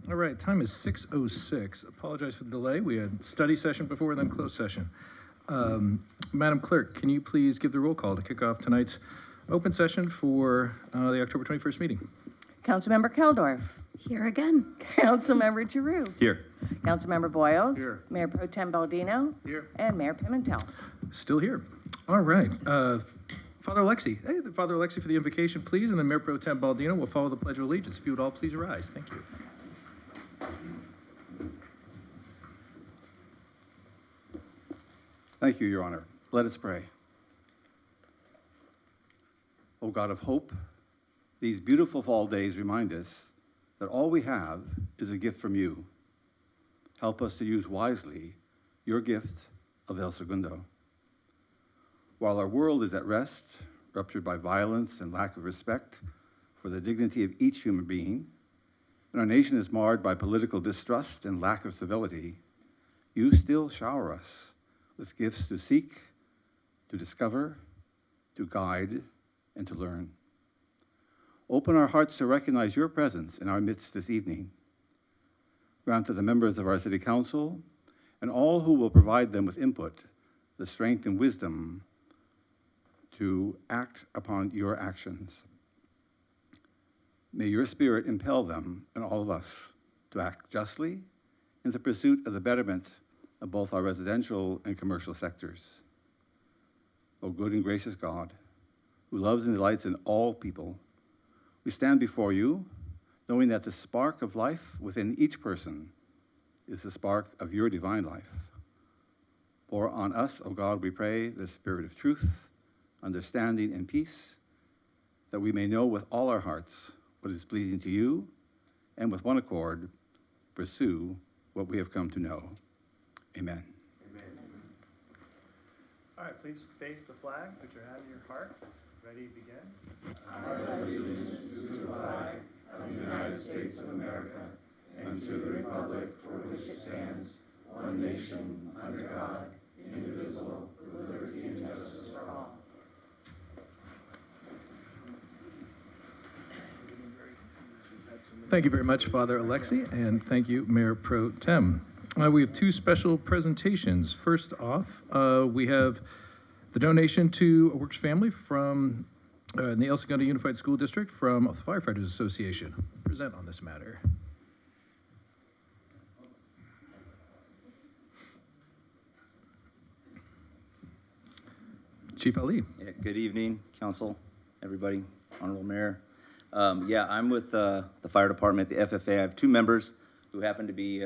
All right, time is 6:06. Apologize for the delay. We had study session before and then closed session. Madam Clerk, can you please give the roll call to kick off tonight's open session for the October 21st meeting? Councilmember Keldorf. Here again. Councilmember Giroux. Here. Councilmember Boyles. Here. Mayor Pro Tem Baldino. Here. And Mayor Pimentel. Still here. All right. Father Alexi. Hey, Father Alexi for the invocation, please, and then Mayor Pro Tem Baldino will follow the Pledge of Allegiance. If you would all please rise. Thank you. Thank you, Your Honor. Let us pray. O God of hope, these beautiful fall days remind us that all we have is a gift from you. Help us to use wisely your gift of El Segundo. While our world is at rest, ruptured by violence and lack of respect for the dignity of each human being, and our nation is marred by political distrust and lack of civility, you still shower us with gifts to seek, to discover, to guide, and to learn. Open our hearts to recognize your presence in our midst this evening. Grant to the members of our City Council and all who will provide them with input the strength and wisdom to act upon your actions. May your Spirit impel them and all of us to act justly in the pursuit of the betterment of both our residential and commercial sectors. O good and gracious God, who loves and delights in all people, we stand before you, knowing that the spark of life within each person is the spark of your divine life. Pour on us, O God, we pray, the Spirit of truth, understanding, and peace, that we may know with all our hearts what is pleasing to you, and with one accord, pursue what we have come to know. Amen. Amen. All right, please face the flag, put your hand in your heart. Ready, begin. I pledge allegiance to the flag of the United States of America and to the republic for which it stands, one nation, under God, indivisible, with liberty and justice for all. Thank you very much, Father Alexi, and thank you, Mayor Pro Tem. We have two special presentations. First off, we have the donation to a Works family from in the El Segundo Unified School District from the Firefighters Association. Present on this matter. Chief Ali. Yeah, good evening, council, everybody, honorable mayor. I'm with the fire department, the FFA. I have two members who happen to be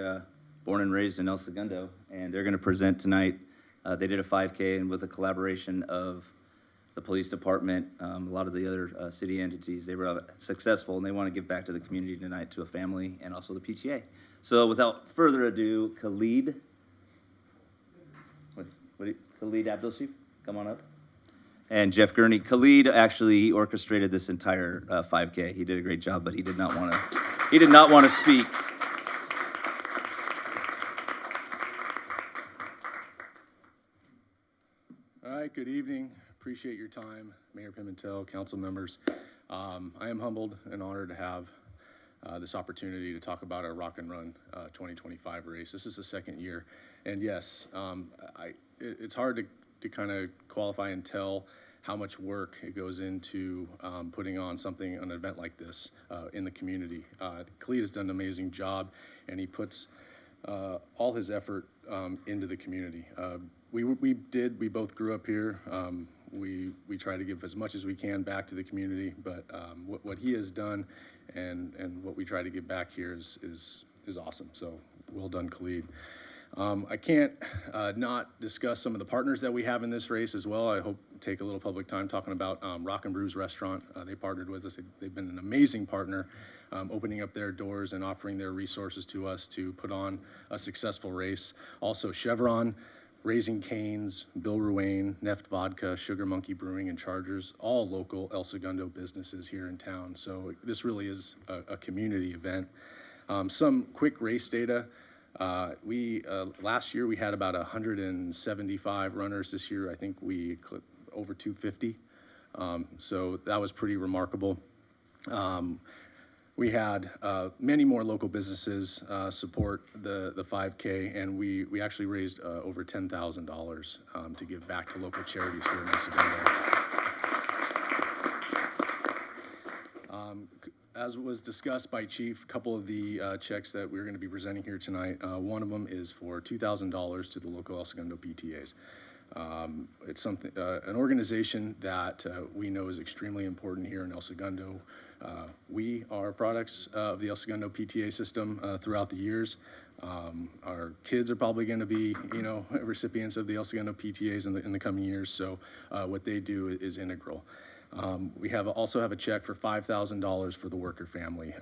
born and raised in El Segundo, and they're going to present tonight. They did a 5K, and with a collaboration of the police department, a lot of the other city entities, they were successful, and they want to give back to the community tonight, to a family, and also the PTA. So without further ado, Khalid Abdelshif, come on up. And Jeff Gurney. Khalid actually orchestrated this entire 5K. He did a great job, but he did not want to speak. All right, good evening. Appreciate your time, Mayor Pimentel, council members. I am humbled and honored to have this opportunity to talk about our Rock and Run 2025 race. This is the second year, and yes, it's hard to kind of qualify and tell how much work it goes into putting on an event like this in the community. Khalid has done an amazing job, and he puts all his effort into the community. We both grew up here. We try to give as much as we can back to the community, but what he has done and what we try to give back here is awesome. So well done, Khalid. I can't not discuss some of the partners that we have in this race as well. I hope to take a little public time talking about Rock and Brews Restaurant. They partnered with us. They've been an amazing partner, opening up their doors and offering their resources to us to put on a successful race. Also Chevron, Raising Cane's, Bill Ruane, Neft Vodka, Sugar Monkey Brewing, and Chargers, all local El Segundo businesses here in town. So this really is a community event. Some quick race data. Last year we had about 175 runners. This year I think we clipped over 250. So that was pretty remarkable. We had many more local businesses support the 5K, and we actually raised over $10,000 to give back to local charities here in El Segundo. As was discussed by Chief, a couple of the checks that we're going to be presenting here tonight, one of them is for $2,000 to the local El Segundo PTAs. It's something, an organization that we know is extremely important here in El Segundo. We are products of the El Segundo PTA system throughout the years. Our kids are probably going to be, recipients of the El Segundo PTAs in the coming years. So what they do is integral. We also have a check for $5,000 for the Worker family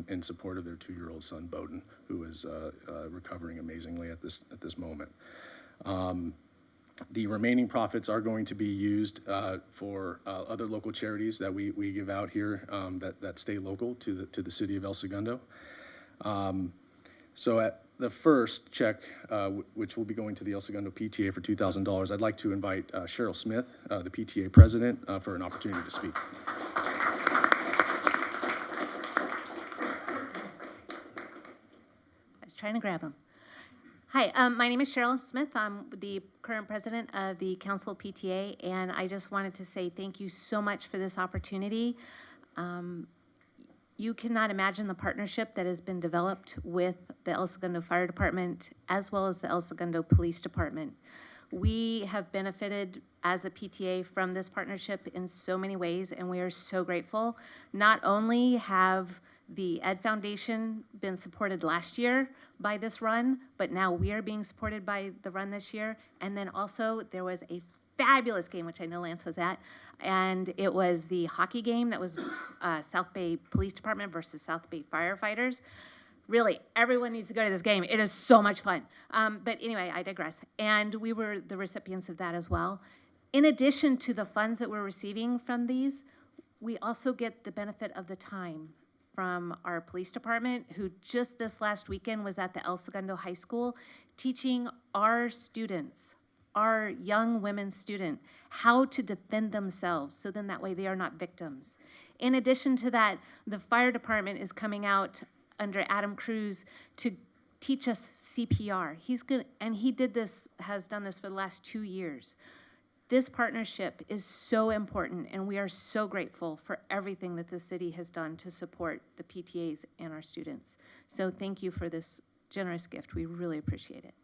in support of their 2-year-old son Bowden, who is recovering amazingly at this moment. The remaining profits are going to be used for other local charities that we give out here that stay local to the city of El Segundo. So at the first check, which will be going to the El Segundo PTA for $2,000, I'd like to invite Cheryl Smith, the PTA president, for an opportunity to speak. I was trying to grab him. Hi, my name is Cheryl Smith. I'm the current president of the Council PTA, and I just wanted to say thank you so much for this opportunity. You cannot imagine the partnership that has been developed with the El Segundo Fire Department as well as the El Segundo Police Department. We have benefited as a PTA from this partnership in so many ways, and we are so grateful. Not only have the Ed Foundation been supported last year by this run, but now we are being supported by the run this year. And then also there was a fabulous game, which I know Lance was at, and it was the hockey game that was South Bay Police Department versus South Bay firefighters. Really, everyone needs to go to this game. It is so much fun. But anyway, I digress. And we were the recipients of that as well. In addition to the funds that we're receiving from these, we also get the benefit of the time from our police department, who just this last weekend was at the El Segundo High School teaching our students, our young women student, how to defend themselves, so then that way they are not victims. In addition to that, the fire department is coming out under Adam Cruz to teach us CPR. Has done this for the last 2 years. This partnership is so important, and we are so grateful for everything that the city has done to support the PTAs and our students. So thank you for this generous gift. We really appreciate it.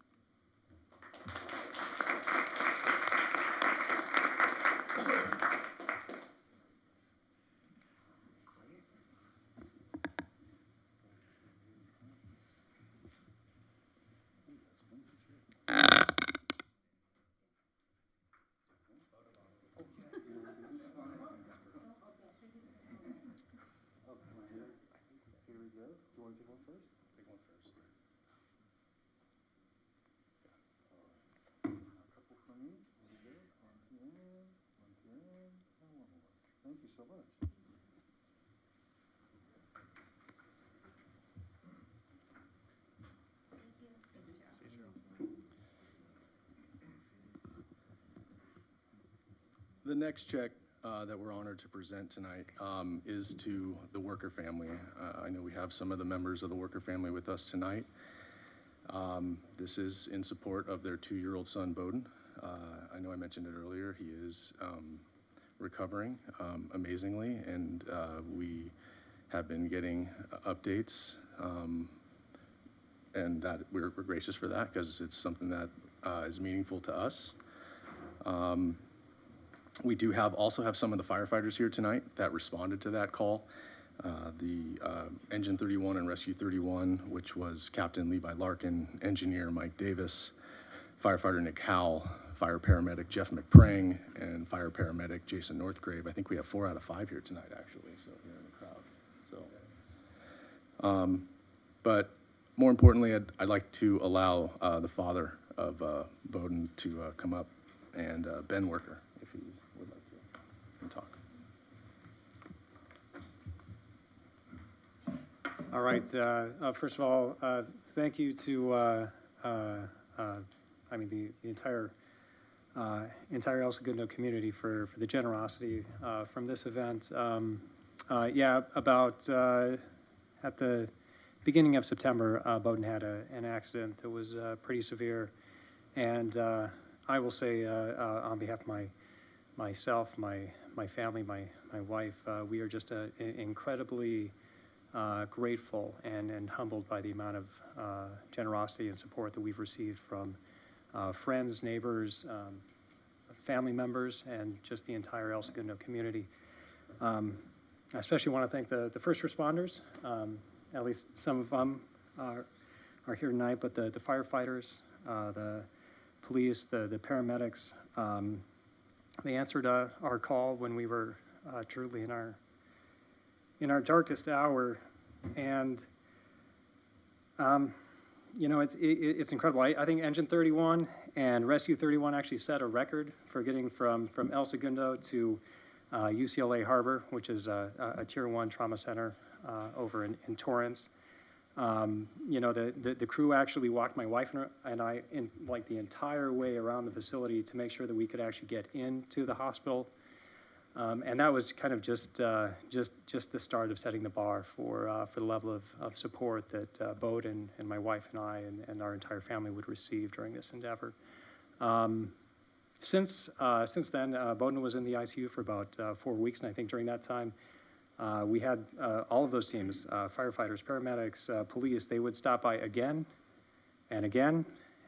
Thank you so much. The next check that we're honored to present tonight is to the Worker family. I know we have some of the members of the Worker family with us tonight. This is in support of their 2-year-old son, Bowden. I know I mentioned it earlier. He is recovering amazingly, and we have been getting updates, and that we're gracious for that because it's something that is meaningful to us. We do also have some of the firefighters here tonight that responded to that call. The Engine 31 and Rescue 31, which was Captain Levi Larkin, Engineer Mike Davis, Firefighter Nick Howell, Fire Paramedic Jeff McPrang, and Fire Paramedic Jason Northgrave. I think we have 4 out of 5 here tonight, actually, so here in the crowd. So, but more importantly, I'd like to allow the father of Bowden to come up, and Ben Worker, if he would like to talk. All right. First of all, thank you to the entire El Segundo community for the generosity from this event. About at the beginning of September, Bowdoin had an accident that was pretty severe. And I will say, on behalf of myself, my family, my wife, we are just incredibly grateful and humbled by the amount of generosity and support that we've received from friends, neighbors, family members, and just the entire El Segundo community. I especially want to thank the first responders. At least some of them are here tonight, but the firefighters, the police, the paramedics, they answered our call when we were truly in our darkest hour. And you know, it's incredible. I think Engine 31 and Rescue 31 actually set a record for getting from El Segundo to UCLA Harbor, which is a Tier 1 trauma center over in Torrance. You know, the crew actually walked my wife and I in like the entire way around the facility to make sure that we could actually get into the hospital. And that was kind of just the start of setting the bar for the level of support that Bowdoin and my wife and I and our entire family would receive during this endeavor. Since then, Bowdoin was in the ICU for about 4 weeks, and I think during that time, we had all of those teams, firefighters, paramedics, police, they would stop by again and again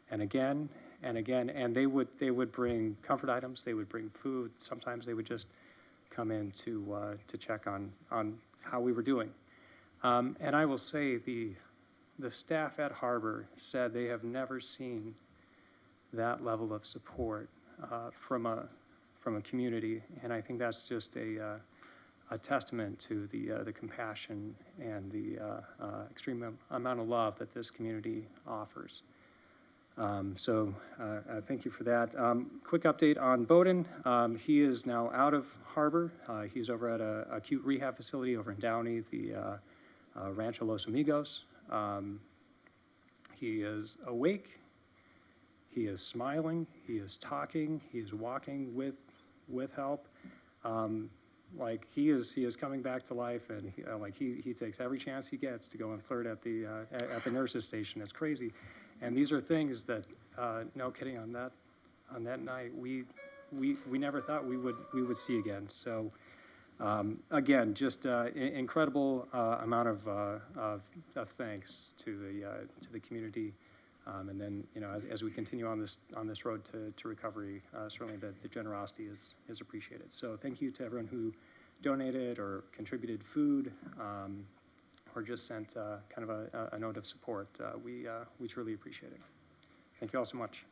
and again and again, and they would bring comfort items, they would bring food, sometimes they would just come in to check on how we were doing. And I will say the staff at Harbor said they have never seen that level of support from a community, and I think that's just a testament to the compassion and the extreme amount of love that this community offers. So thank you for that. Quick update on Bowdoin. He is now out of Harbor. He's over at a acute rehab facility over in Downey, the Rancho Los Amigos. He is awake. He is smiling. He is talking. He is walking with help. Like he is coming back to life, and he takes every chance he gets to go and flirt at the nurse's station. It's crazy, and these are things that, no kidding, on that night we never thought we would see again. So again, just incredible amount of thanks to the community, and then you know as we continue on this road to recovery, certainly the generosity is appreciated. So thank you to everyone who donated or contributed food, or just sent kind of a note of support. We truly appreciate it. Thank you all so much.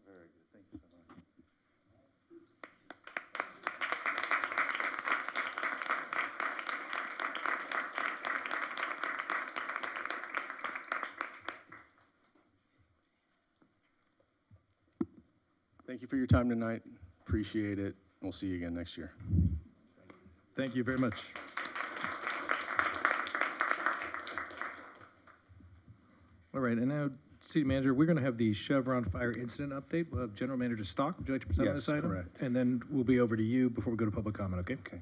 Very good. Thank you so much. Thank you for your time tonight. Appreciate it. We'll see you again next year. Thank you very much. All right, and now, City Manager, we're going to have the Chevron fire incident update. We'll have General Manager Stock. Would you like to present Yes, this item? correct. And then we'll be over to you before we go to public comment, okay? Okay.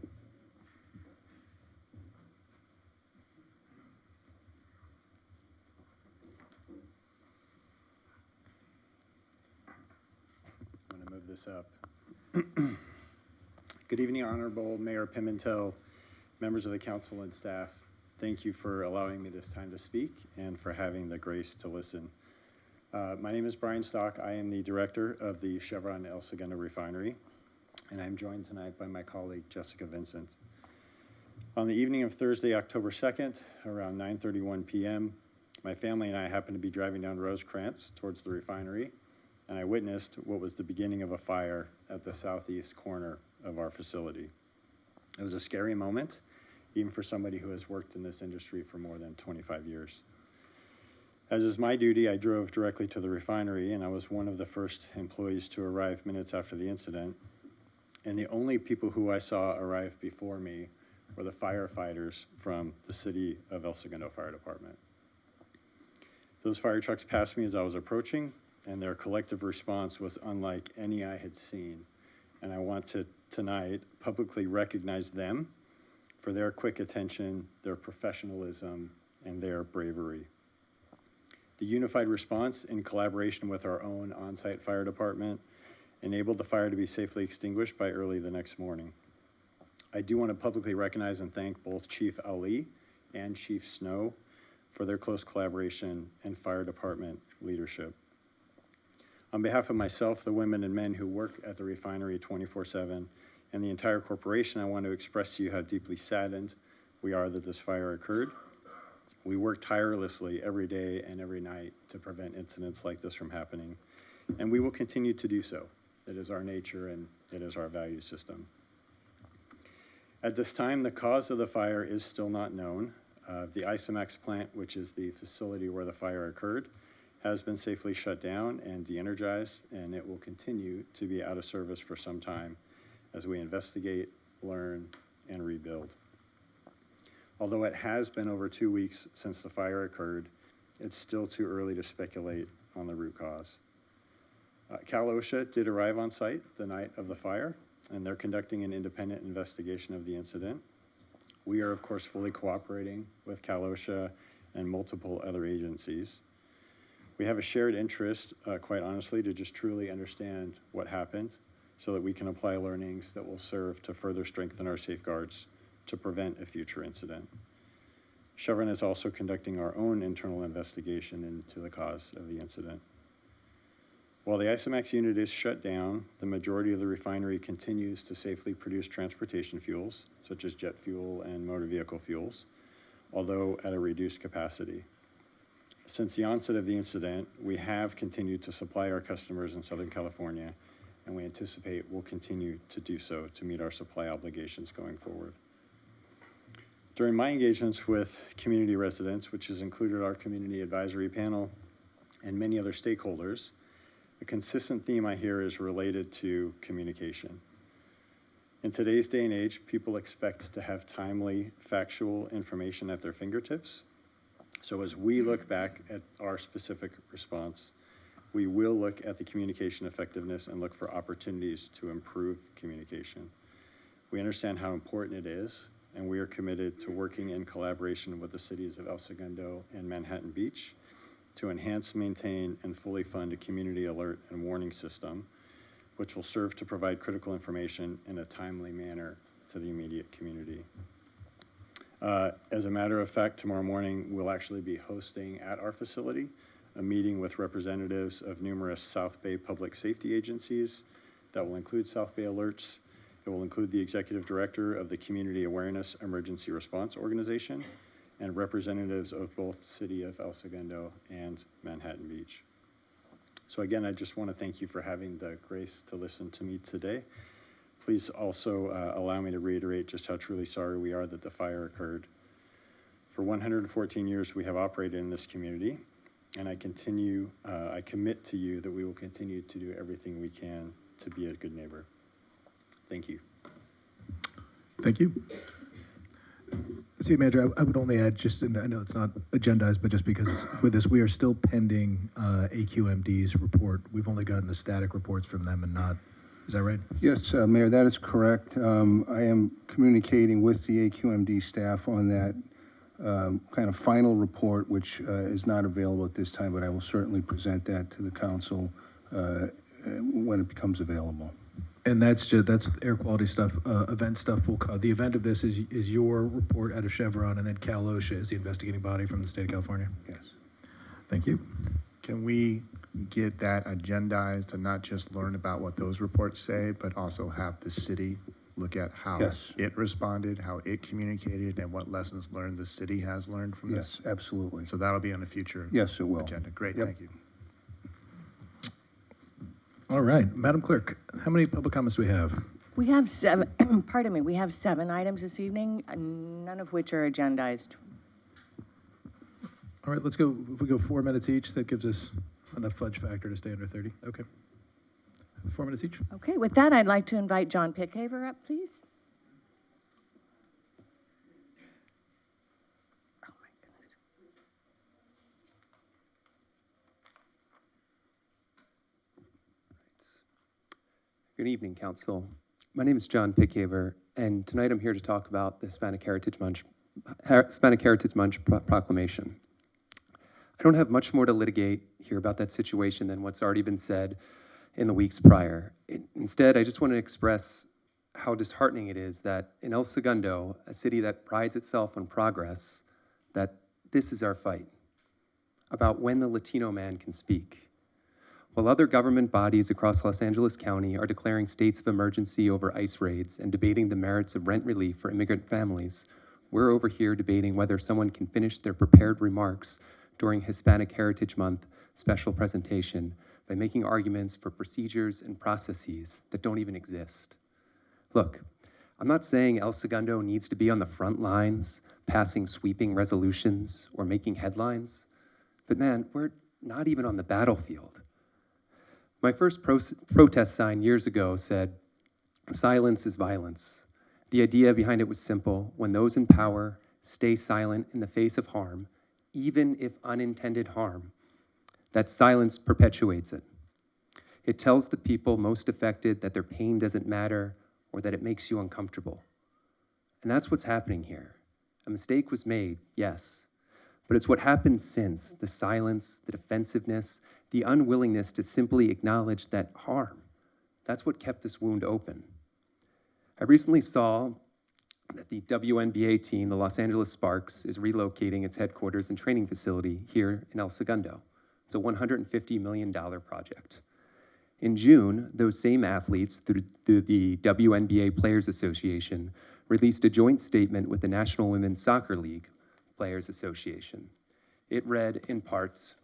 I'm going to move this up. Good evening, Honorable Mayor Pimentel, members of the council and staff. Thank you for allowing me this time to speak and for having the grace to listen. My name is Brian Stock. I am the director of the Chevron El Segundo Refinery, and I'm joined tonight by my colleague, Jessica Vincent. On the evening of Thursday, October 2nd, around 9:31 p.m., my family and I happened to be driving down Rosecrans towards the refinery, and I witnessed what was the beginning of a fire at the southeast corner of our facility. It was a scary moment, even for somebody who has worked in this industry for more than 25 years. As is my duty, I drove directly to the refinery, and I was one of the first employees to arrive minutes after the incident. And the only people who I saw arrive before me were the firefighters from the City of El Segundo Fire Department. Those fire trucks passed me as I was approaching, and their collective response was unlike any I had seen. And I want to tonight publicly recognize them for their quick attention, their professionalism, and their bravery. The unified response, in collaboration with our own on-site fire department, enabled the fire to be safely extinguished by early the next morning. I do want to publicly recognize and thank both Chief Ali and Chief Snow for their close collaboration and fire department leadership. On behalf of myself, the women and men who work at the refinery 24/7, and the entire corporation, I want to express to you how deeply saddened we are that this fire occurred. We work tirelessly every day and every night to prevent incidents like this from happening, and we will continue to do so. It is our nature and it is our value system. At this time, the cause of the fire is still not known. The Isomax plant, which is the facility where the fire occurred, has been safely shut down and de-energized, and it will continue to be out of service for some time as we investigate, learn, and rebuild. Although it has been over 2 weeks since the fire occurred, it's still too early to speculate on the root cause. Cal OSHA did arrive on site the night of the fire, and they're conducting an independent investigation of the incident. We are, of course, fully cooperating with Cal OSHA and multiple other agencies. We have a shared interest, quite honestly, to just truly understand what happened so that we can apply learnings that will serve to further strengthen our safeguards to prevent a future incident. Chevron is also conducting our own internal investigation into the cause of the incident. While the Isomax unit is shut down, the majority of the refinery continues to safely produce transportation fuels, such as jet fuel and motor vehicle fuels, although at a reduced capacity. Since the onset of the incident, we have continued to supply our customers in Southern California, and we anticipate we'll continue to do so to meet our supply obligations going forward. During my engagements with community residents, which has included our community advisory panel and many other stakeholders, a consistent theme I hear is related to communication. In today's day and age, people expect to have timely, factual information at their fingertips. So as we look back at our specific response, we will look at the communication effectiveness and look for opportunities to improve communication. We understand how important it is, and we are committed to working in collaboration with the cities of El Segundo and Manhattan Beach to enhance, maintain, and fully fund a community alert and warning system, which will serve to provide critical information in a timely manner to the immediate community. As a matter of fact, tomorrow morning, we'll actually be hosting at our facility a meeting with representatives of numerous South Bay public safety agencies that will include South Bay Alerts. It will include the executive director of the Community Awareness Emergency Response Organization and representatives of both the City of El Segundo and Manhattan Beach. So again, I just want to thank you for having the grace to listen to me today. Please also allow me to reiterate just how truly sorry we are that the fire occurred. For 114 years, we have operated in this community, and I commit to you that we will continue to do everything we can to be a good neighbor. Thank you. Thank you. City Manager, I would only add, just, and I know it's not agendized, but just because with this, we are still pending AQMD's report. We've only gotten the static reports from them and not, is that right? Yes, Mayor, that is correct. I am communicating with the AQMD staff on that kind of final report, which is not available at this time, but I will certainly present that to the council when it becomes available. And that's air quality stuff, event stuff will the event of this is your report out of Chevron, and then Cal OSHA is the investigating body from the state of California? Yes. Thank you. Can we get that agendized and not just learn about what those reports say, but also have the city look at how Yes. it responded, how it communicated, and what lessons learned the city has learned from this. Yes, absolutely. So that'll be on the future Yes, it will. agenda. Great, Yep. thank you. All right, Madam Clerk, how many public comments do we have? We have 7, pardon me, we have 7 items this evening, none of which are agendized. All right, let's go, if we go 4 minutes each, that gives us enough fudge factor to stay under 30. Okay. 4 minutes each. Okay, with that, I'd like to invite John Pickhaver up, please. Oh, my goodness. Good evening, Council. My name is John Pickhaver, and tonight I'm here to talk about the Hispanic Heritage Month proclamation. I don't have much more to litigate here about that situation than what's already been said in the weeks prior. Instead, I just want to express how disheartening it is that in El Segundo, a city that prides itself on progress, that this is our fight about when the Latino man can speak. While other government bodies across Los Angeles County are declaring states of emergency over ICE raids and debating the merits of rent relief for immigrant families, we're over here debating whether someone can finish their prepared remarks during Hispanic Heritage Month special presentation by making arguments for procedures and processes that don't even exist. Look, I'm not saying El Segundo needs to be on the front lines, passing sweeping resolutions or making headlines, but man, we're not even on the battlefield. My first protest sign years ago said, "Silence is violence." The idea behind it was simple. When those in power stay silent in the face of harm, even if unintended harm, that silence perpetuates it. It tells the people most affected that their pain doesn't matter or that it makes you uncomfortable. And that's what's happening here. A mistake was made, yes, but it's what happened since, the silence, the defensiveness, the unwillingness to simply acknowledge that harm. That's what kept this wound open. I recently saw that the WNBA team, the Los Angeles Sparks, is relocating its headquarters and training facility here in El Segundo. It's a $150 million project. In June, those same athletes, through the WNBA Players Association, released a joint statement with the National Women's Soccer League Players Association. It read, in parts,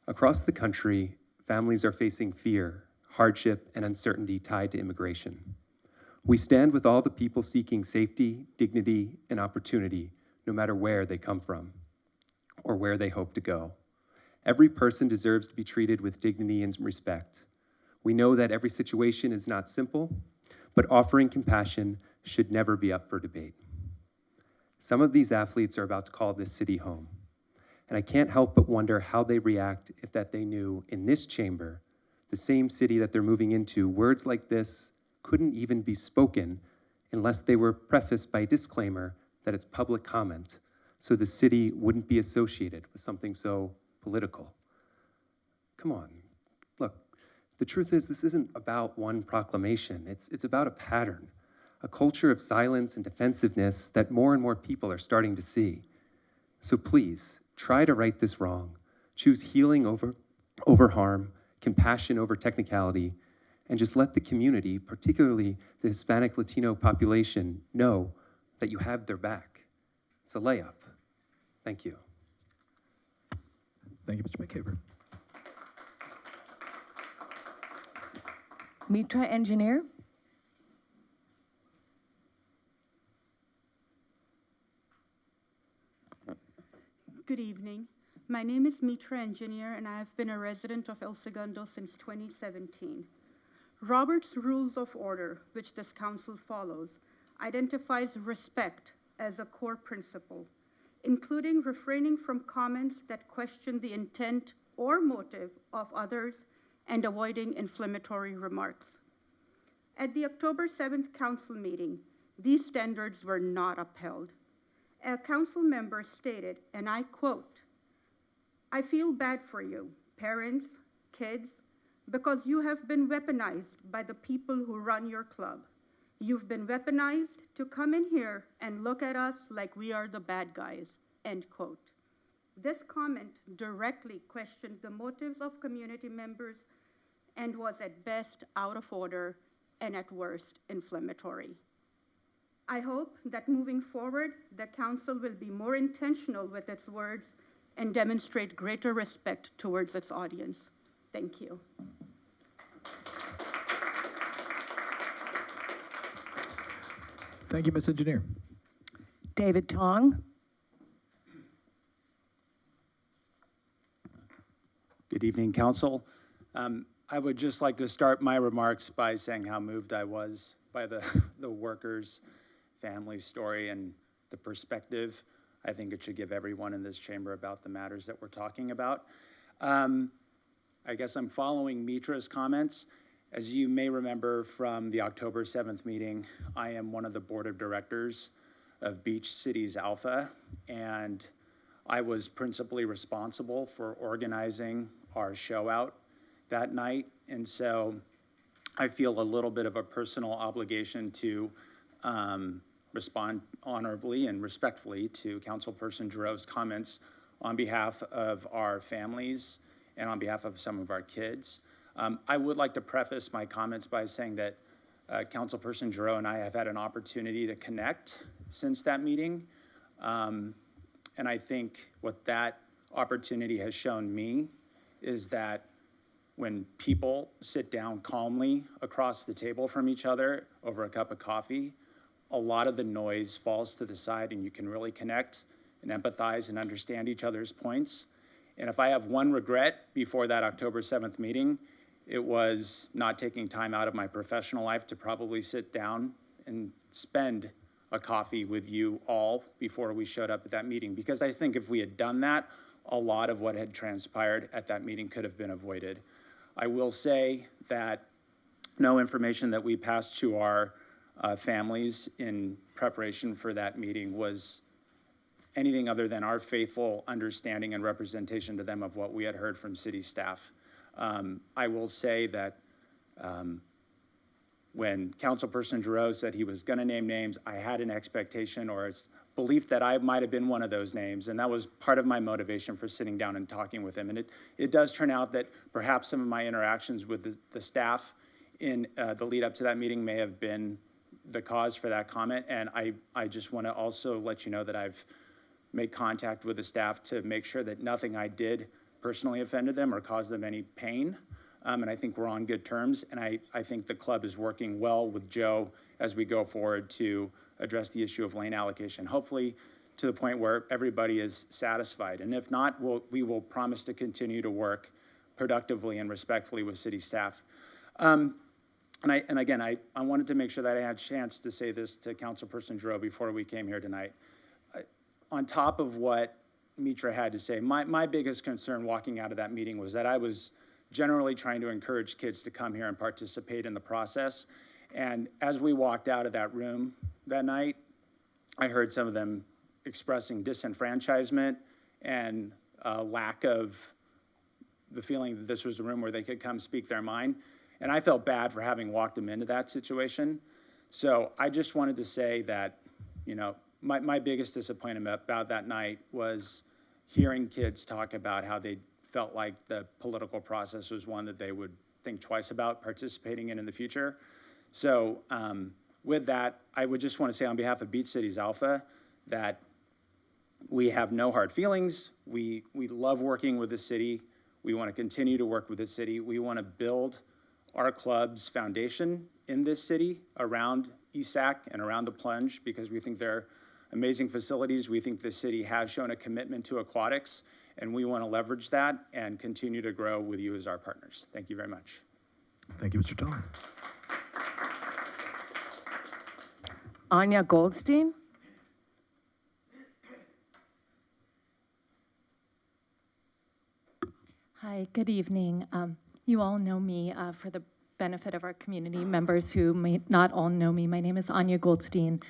"Across the country, families are facing fear, hardship, and uncertainty tied to immigration. We stand with all the people seeking safety, dignity, and opportunity, no matter where they come from or where they hope to go. Every person deserves to be treated with dignity and respect. We know that every situation is not simple, but offering compassion should never be up for debate." Some of these athletes are about to call this city home, and I can't help but wonder how they react if that they knew in this chamber, the same city that they're moving into, words like this couldn't even be spoken unless they were prefaced by a disclaimer that it's public comment, so the city wouldn't be associated with something so political. Come on, look, the truth is this isn't about one proclamation. It's about a pattern, a culture of silence and defensiveness that more and more people are starting to see. So please, try to right this wrong. Choose healing over harm, compassion over technicality, and just let the community, particularly the Hispanic Latino population, know that you have their back. It's a layup. Thank you. Thank you, Mr. McCaver. Mitra Engineer. Good evening. My name is Mitra Engineer, and I have been a resident of El Segundo since 2017. Robert's Rules of Order, which this council follows, identifies respect as a core principle, including refraining from comments that question the intent or motive of others and avoiding inflammatory remarks. At the October 7th council meeting, these standards were not upheld. A council member stated, and I quote, "I feel bad for you, parents, kids, because you have been weaponized by the people who run your club. You've been weaponized to come in here and look at us like we are the bad guys," end quote. This comment directly questioned the motives of community members and was at best out of order and at worst inflammatory. I hope that moving forward, the council will be more intentional with its words and demonstrate greater respect towards its audience. Thank you. Thank you, Ms. Engineer. David Tong. Good evening, council. I would just like to start my remarks by saying how moved I was by the workers' family story and the perspective I think it should give everyone in this chamber about the matters that we're talking about. I guess I'm following Mitra's comments. As you may remember from the October 7th meeting, I am one of the board of directors of Beach Cities Alpha, and I was principally responsible for organizing our show out that night. And so I feel a little bit of a personal obligation to respond honorably and respectfully to Councilperson Giroux's comments on behalf of our families and on behalf of some of our kids. I would like to preface my comments by saying that Councilperson Giroux and I have had an opportunity to connect since that meeting. And I think what that opportunity has shown me is that when people sit down calmly across the table from each other over a cup of coffee, a lot of the noise falls to the side and you can really connect and empathize and understand each other's points. And if I have one regret before that October 7th meeting, it was not taking time out of my professional life to probably sit down and spend a coffee with you all before we showed up at that meeting. Because I think if we had done that, a lot of what had transpired at that meeting could have been avoided. I will say that no information that we passed to our families in preparation for that meeting was anything other than our faithful understanding and representation to them of what we had heard from city staff. I will say that when Councilperson Giroux said he was going to name names, I had an expectation or a belief that I might have been one of those names, and that was part of my motivation for sitting down and talking with him. And it does turn out that perhaps some of my interactions with the staff in the lead up to that meeting may have been the cause for that comment, and I just want to also let you know that I've made contact with the staff to make sure that nothing I did personally offended them or caused them any pain. And I think we're on good terms. And I think the club is working well with Joe as we go forward to address the issue of lane allocation, hopefully to the point where everybody is satisfied. And if not, we will promise to continue to work productively and respectfully with city staff. And again, I wanted to make sure that I had a chance to say this to Councilperson Giroux before we came here tonight. On top of what Mitra had to say, my biggest concern walking out of that meeting was that I was generally trying to encourage kids to come here and participate in the process. And as we walked out of that room that night, I heard some of them expressing disenfranchisement and lack of the feeling that this was a room where they could come speak their mind. And I felt bad for having walked them into that situation. So I just wanted to say that, you know, my biggest disappointment about that night was hearing kids talk about how they felt like the political process was one that they would think twice about participating in the future. So with that, I would just want to say on behalf of Beach Cities Alpha that we have no hard feelings. We love working with the city. We want to continue to work with the city. We want to build our club's foundation in this city around ESAC and around the Plunge because we think they're amazing facilities. We think the city has shown a commitment to aquatics, and we want to leverage that and continue to grow with you as our partners. Thank you very much. Thank you, Mr. Tong. Anya Goldstein. Hi, good evening. You all know me for the benefit of our community members who may not all know me. My name is Anya Goldstein.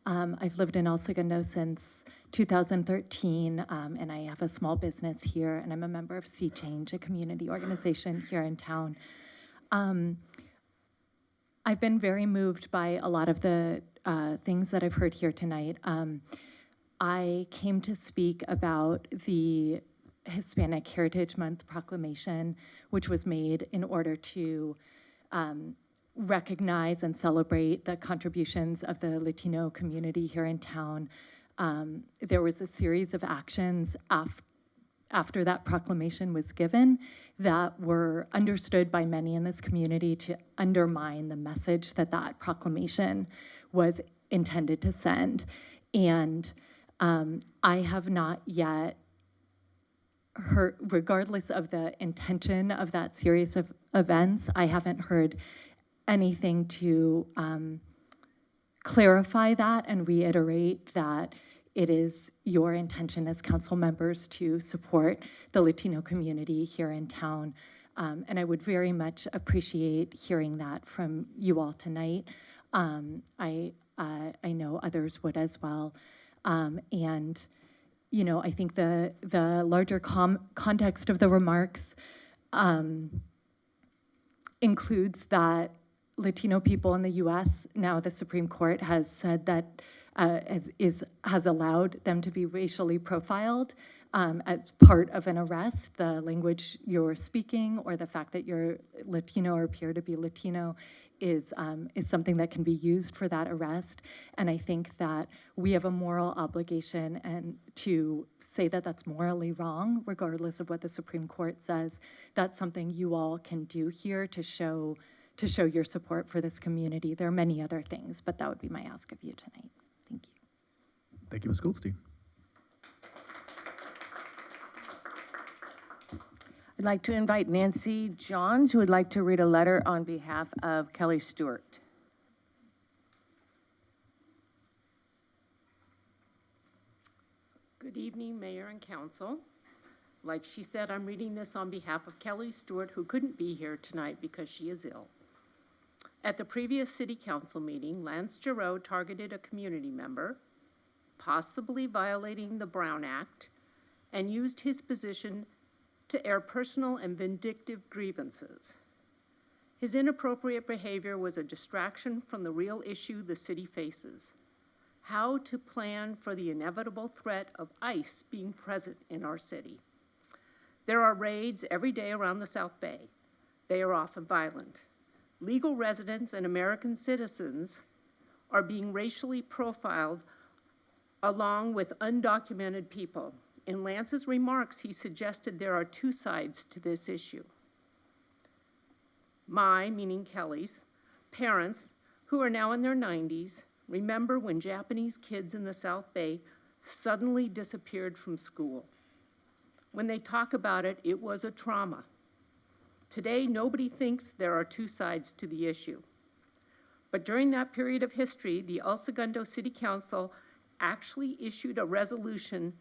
I've lived in El Segundo since 2013, and I have a small business here, and I'm a member of Sea Change, a community organization here in town. I've been very moved by a lot of the things that I've heard here tonight. I came to speak about the Hispanic Heritage Month proclamation, which was made in order to recognize and celebrate the contributions of the Latino community here in town. There was a series of actions after that proclamation was given that were understood by many in this community to undermine the message that that proclamation was intended to send. And I have not yet heard, regardless of the intention of that series of events, I haven't heard anything to clarify that and reiterate that it is your intention as council members to support the Latino community here in town. And I would very much appreciate hearing that from you all tonight. I know others would as well. And, you know, I think the larger context of the remarks includes that Latino people in the U.S., now the Supreme Court has said that has allowed them to be racially profiled as part of an arrest. The language you're speaking or the fact that you're Latino or appear to be Latino is something that can be used for that arrest. And I think that we have a moral obligation and to say that that's morally wrong, regardless of what the Supreme Court says. That's something you all can do here to show your support for this community. There are many other things, but that would be my ask of you tonight. Thank you. Thank you, Ms. Goldstein. I'd like to invite Nancy Johns, who would like to read a letter on behalf of Kelly Stewart. Good evening, Mayor and Council. Like she said, I'm reading this on behalf of Kelly Stewart, who couldn't be here tonight because she is ill. At the previous City Council meeting, Lance Giroux targeted a community member, possibly violating the Brown Act, and used his position to air personal and vindictive grievances. His inappropriate behavior was a distraction from the real issue the city faces: how to plan for the inevitable threat of ICE being present in our city. There are raids every day around the South Bay. They are often violent. Legal residents and American citizens are being racially profiled along with undocumented people. In Lance's remarks, he suggested there are two sides to this issue. My, meaning Kelly's, parents, who are now in their 90s, remember when Japanese kids in the South Bay suddenly disappeared from school. When they talk about it, it was a trauma. Today, nobody thinks there are two sides to the issue. But during that period of history, the El Segundo City Council actually issued a resolution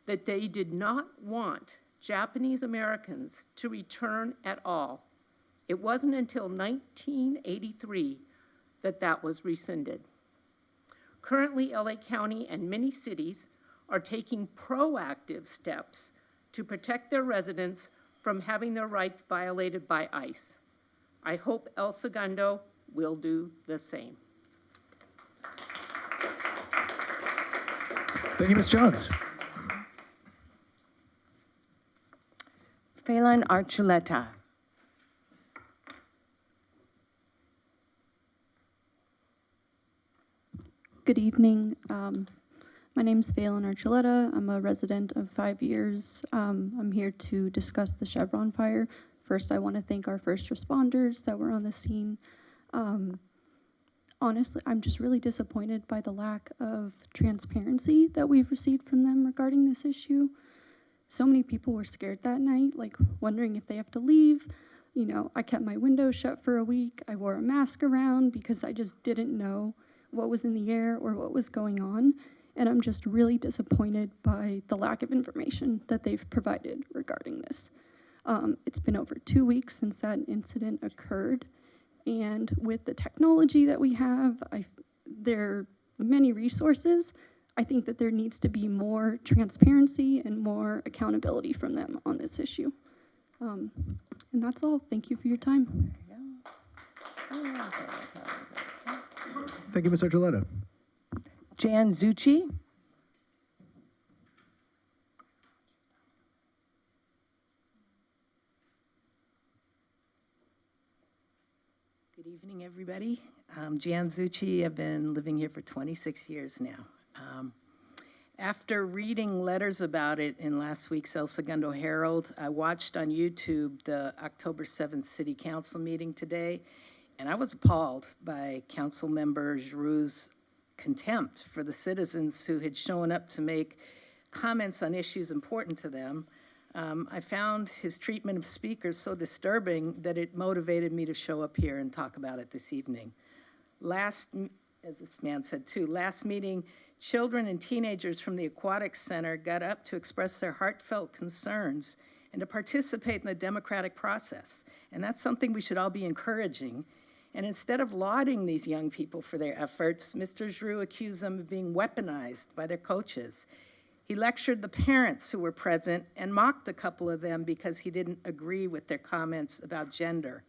that they did not want Japanese Americans to return at all. It wasn't until 1983 that that was rescinded. Currently, LA County and many cities are taking proactive steps to protect their residents from having their rights violated by ICE. I hope El Segundo will do the same. Thank you, Ms. Johns. Phelan Archuleta. Good evening. My name is Phelan Archuleta. I'm a resident of 5 years. I'm here to discuss the Chevron fire. First, I want to thank our first responders that were on the scene. Honestly, I'm just really disappointed by the lack of transparency that we've received from them regarding this issue. So many people were scared that night, like wondering if they have to leave. You know, I kept my window shut for a week. I wore a mask around because I just didn't know what was in the air or what was going on. And I'm just really disappointed by the lack of information that they've provided regarding this. It's been over 2 weeks since that incident occurred. And with the technology that we have, there are many resources. I think that there needs to be more transparency and more accountability from them on this issue. And that's all. Thank you for your time. Thank you, Ms. Archuleta. Jan Zucci. Good Evening, everybody. I'm Jan Zucci. I've been living here for 26 years now. After reading letters about it in last week's El Segundo Herald, I watched on YouTube the October 7th City Council meeting today, and I was appalled by Council Member Giroux's contempt for the citizens who had shown up to make comments on issues important to them. I found his treatment of speakers so disturbing that it motivated me to show up here and talk about it this evening. As this man said too, last meeting, children and teenagers from the Aquatics Center got up to express their heartfelt concerns and to participate in the democratic process. And that's something we should all be encouraging. And instead of lauding these young people for their efforts, Mr. Giroux accused them of being weaponized by their coaches. He lectured the parents who were present and mocked a couple of them because he didn't agree with their comments about gender.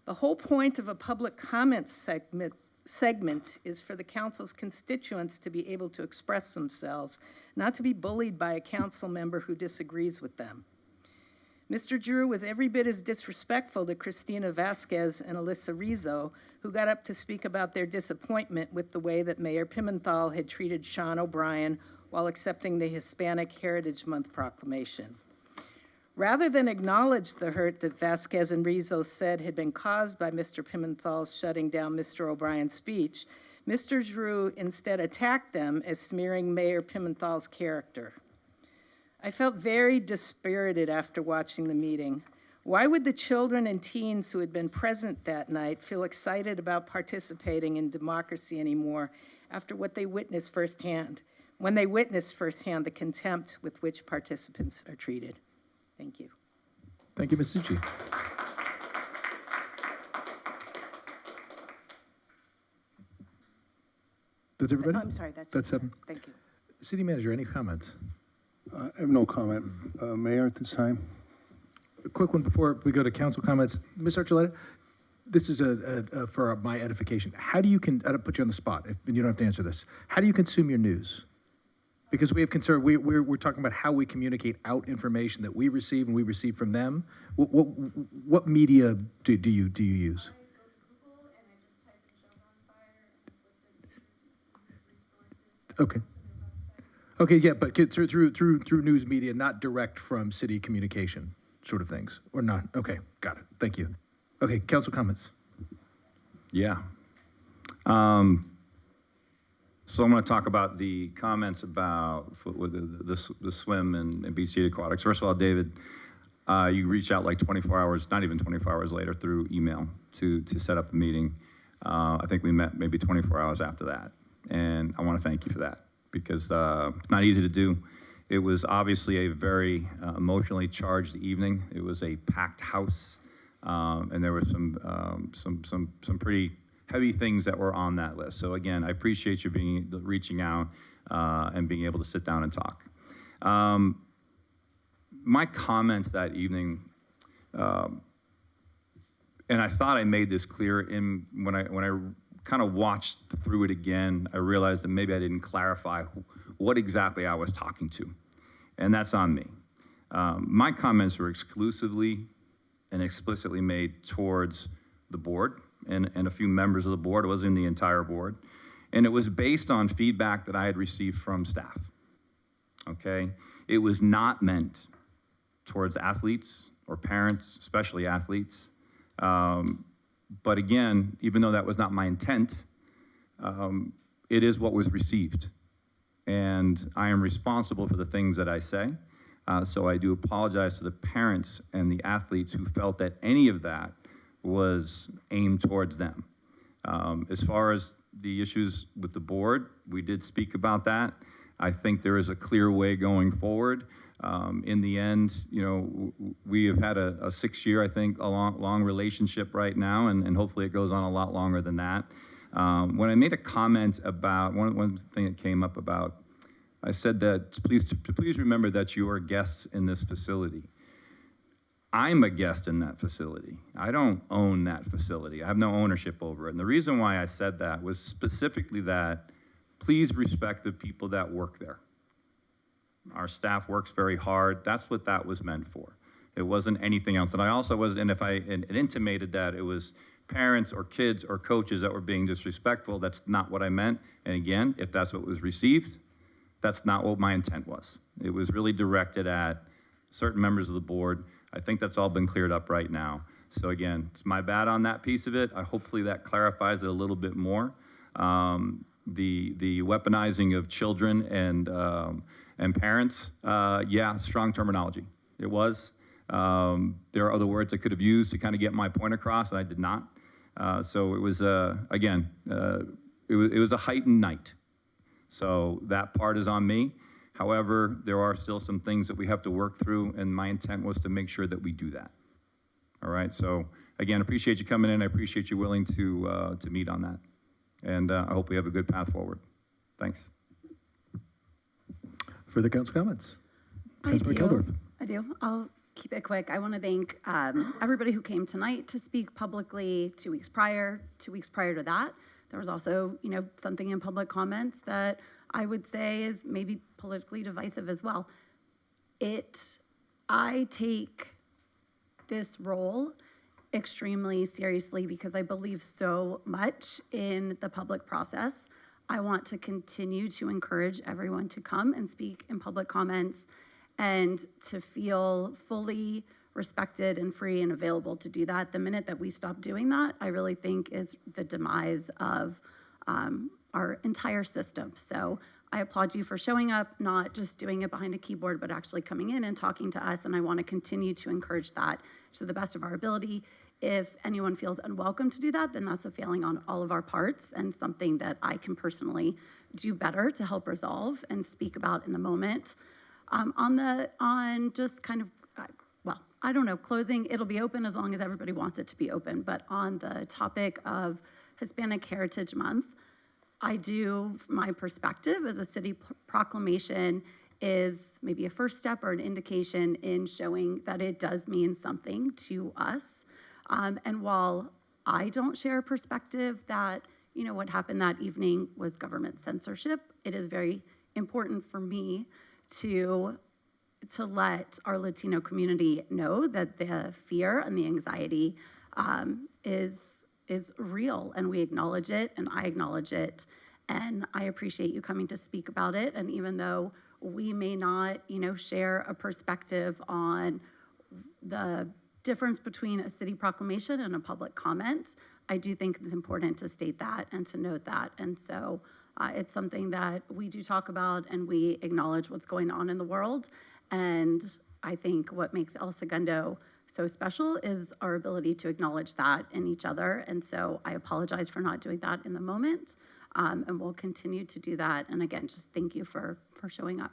The whole point of a public comment segment is for the council's constituents to be able to express themselves, not to be bullied by a council member who disagrees with them. Mr. Giroux was every bit as disrespectful to Cristina Vasquez and Alyssa Rizzo, who got up to speak about their disappointment with the way that Mayor Pimentel had treated Sean O'Brien while accepting the Hispanic Heritage Month proclamation. Rather than acknowledge the hurt that Vasquez and Rizzo said had been caused by Mr. Pimentel's shutting down Mr. O'Brien's speech, Mr. Giroux instead attacked them as smearing Mayor Pimentel's character. I felt very dispirited after watching the meeting. Why would the children and teens who had been present that night feel excited about participating in democracy anymore after what they witnessed firsthand, when they witnessed firsthand the contempt with which participants are treated? Thank you. Thank you, Ms. Zucci. That's everybody? I'm sorry, that's That's it, sir. seven. Thank you. City Manager, any comments? I have no comment, Mayor, at this time. A quick one before we go to council comments. Ms. Archuleta, this is for my edification. How do you, I don't put you on the spot, and you don't have to answer this. How do you consume your news? Because we have concern, we're talking about how we communicate out information that we receive and we receive from them. What media do you use? Okay. Okay, yeah, but through news media, not direct from city communication sort of things, or not? Okay, got it. Thank you. Okay, council comments. Yeah. So I'm going to talk about the comments about the swim and BC Aquatics. First of all, David, you reached out like 24 hours, not even 24 hours later, through email to set up a meeting. I think we met maybe 24 hours after that. And I want to thank you for that, because it's not easy to do. It was obviously a very emotionally charged evening. It was a packed house, and there were some pretty heavy things that were on that list. So again, I appreciate you reaching out and being able to sit down and talk. My comments that evening, and I thought I made this clear when I kind of watched through it again, I realized that maybe I didn't clarify what exactly I was talking to, and that's on me. My comments were exclusively and explicitly made towards the board and a few members of the board. It wasn't the entire board. And it was based on feedback that I had received from staff, okay? It was not meant towards athletes or parents, especially athletes. But again, even though that was not my intent, it is what was received. And I am responsible for the things that I say. So I do apologize to the parents and the athletes who felt that any of that was aimed towards them. As far as the issues with the board, we did speak about that. I think there is a clear way going forward. In the end, you know, we have had a 6-year, I think, a long relationship right now, and hopefully it goes on a lot longer than that. When I made a comment about, one thing that came up about, I said that please remember that you are guests in this facility. I'm a guest in that facility. I don't own that facility. I have no ownership over it. And the reason why I said that was specifically that please respect the people that work there. Our staff works very hard. That's what that was meant for. It wasn't anything else. And I also was, and if I intimated that it was parents or kids or coaches that were being disrespectful. That's not what I meant. And again, if that's what was received, that's not what my intent was. It was really directed at certain members of the board. I think that's all been cleared up right now. So again, it's my bad on that piece of it. Hopefully that clarifies it a little bit more. The weaponizing of children and parents, yeah, strong terminology. It was. There are other words I could have used to kind of get my point across, and I did not. So it was, again, it was a heightened night. So that part is on me. However, there are still some things that we have to work through, and my intent was to make sure that we do that. All right, so again, appreciate you coming in. I appreciate you willing to meet on that. And I hope we have a good path forward. Thanks. Further council comments? I Councilman Keldorf. do. I'll keep it quick. I want to thank everybody who came tonight to speak publicly 2 weeks prior. 2 weeks prior to that, there was also, something in public comments that I would say is maybe politically divisive as well. I take this role extremely seriously because I believe so much in the public process. I want to continue to encourage everyone to come and speak in public comments and to feel fully respected and free and available to do that. The minute that we stop doing that, I really think is the demise of our entire system. So I applaud you for showing up, not just doing it behind a keyboard, but actually coming in and talking to us. And I want to continue to encourage that to the best of our ability. If anyone feels unwelcome to do that, then that's a failing on all of our parts and something that I can personally do better to help resolve and speak about in the moment. On just kind of, I don't know, closing, it'll be open as long as everybody wants it to be open. But on the topic of Hispanic Heritage Month, my perspective as a city proclamation is maybe a first step or an indication in showing that it does mean something to us. And while I don't share a perspective that, what happened that evening was government censorship, it is very important for me to let our Latino community know that the fear and the anxiety is real, and we acknowledge it, and I acknowledge it, and I appreciate you coming to speak about it. And even though we may not, share a perspective on the difference between a city proclamation and a public comment, I do think it's important to state that and to note that. And so it's something that we do talk about, and we acknowledge what's going on in the world. And I think what makes El Segundo so special is our ability to acknowledge that in each other. And so I apologize for not doing that in the moment, and we'll continue to do that. And again, just thank you for showing up.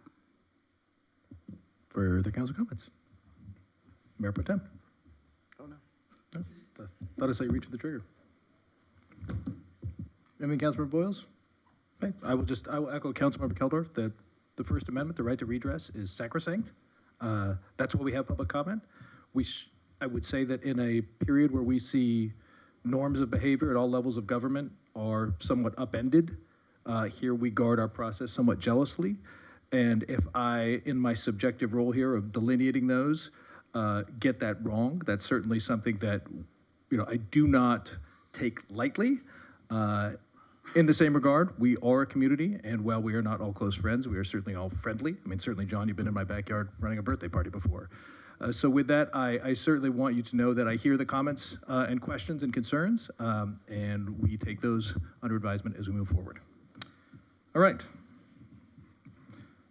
Further council comments? Mayor Pro Tem. Oh, no. Thought I saw you reach for the trigger. Anything, Councilmember Boyles? Okay, I will echo Councilmember Keldorf that the First Amendment, the right to redress, is sacrosanct. That's why we have public comment. I would say that in a period where we see norms of behavior at all levels of government are somewhat upended, here we guard our process somewhat jealously. And if I, in my subjective role here of delineating those, get that wrong, that's certainly something that, I do not take lightly. In the same regard, we are a community, and while we are not all close friends, we are certainly all friendly. I mean, certainly, John, you've been in my backyard running a birthday party before. So with that, I certainly want you to know that I hear the comments and questions and concerns, and we take those under advisement as we move forward. All right.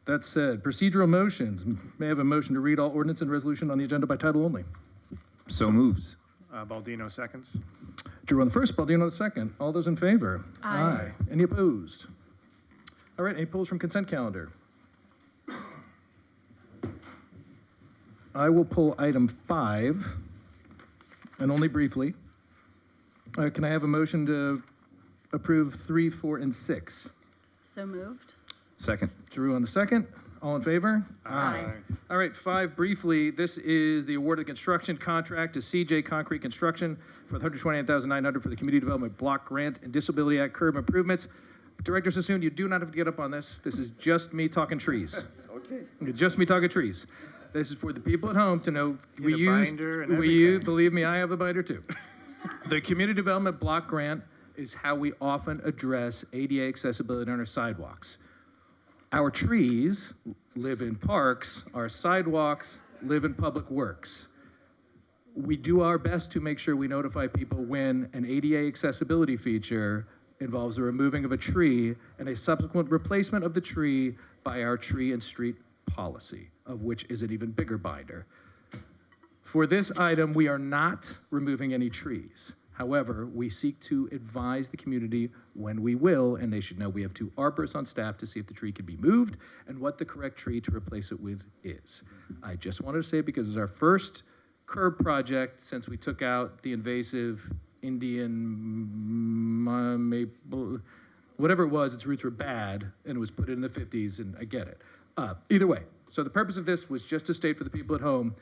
That said, procedural motions. May I have a motion to read all ordinance and resolution on the agenda by title only? So moves. Baldino seconds. Drew on the first, Baldino on the second. All those in favor? Aye. Any opposed? All right, any pulls from consent calendar? I will pull item 5, and only briefly. Can I have a motion to approve 3, 4, and 6? So moved. Second. Drew on the second. All in favor? Aye. All right, 5, briefly, this is the award of construction contract to CJ Concrete Construction for $128,900 for the Community Development Block Grant and Disability Act curb improvements. Director Sassoon, you do not have to get up on this. This is just me talking trees. Okay. Just me talking trees. This is for the people at home to know Get a binder and we use, everything. believe me, I have a binder too. The Community Development Block Grant is how we often address ADA accessibility on our sidewalks. Our trees live in parks, our sidewalks live in public works. We do our best to make sure we notify people when an ADA accessibility feature involves the removing of a tree and a subsequent replacement of the tree by our tree and street policy, of which is an even bigger binder. For this item, we are not removing any trees. However, we seek to advise the community when we will, and they should know we have 2 arborists on staff to see if the tree can be moved and what the correct tree to replace it with is. I just wanted to say, because it's our first curb project since we took out the invasive Indian maple, whatever it was, its roots were bad, and it was put in the 50s, and I get it. Either way, so the purpose of this was just to state for the people at home,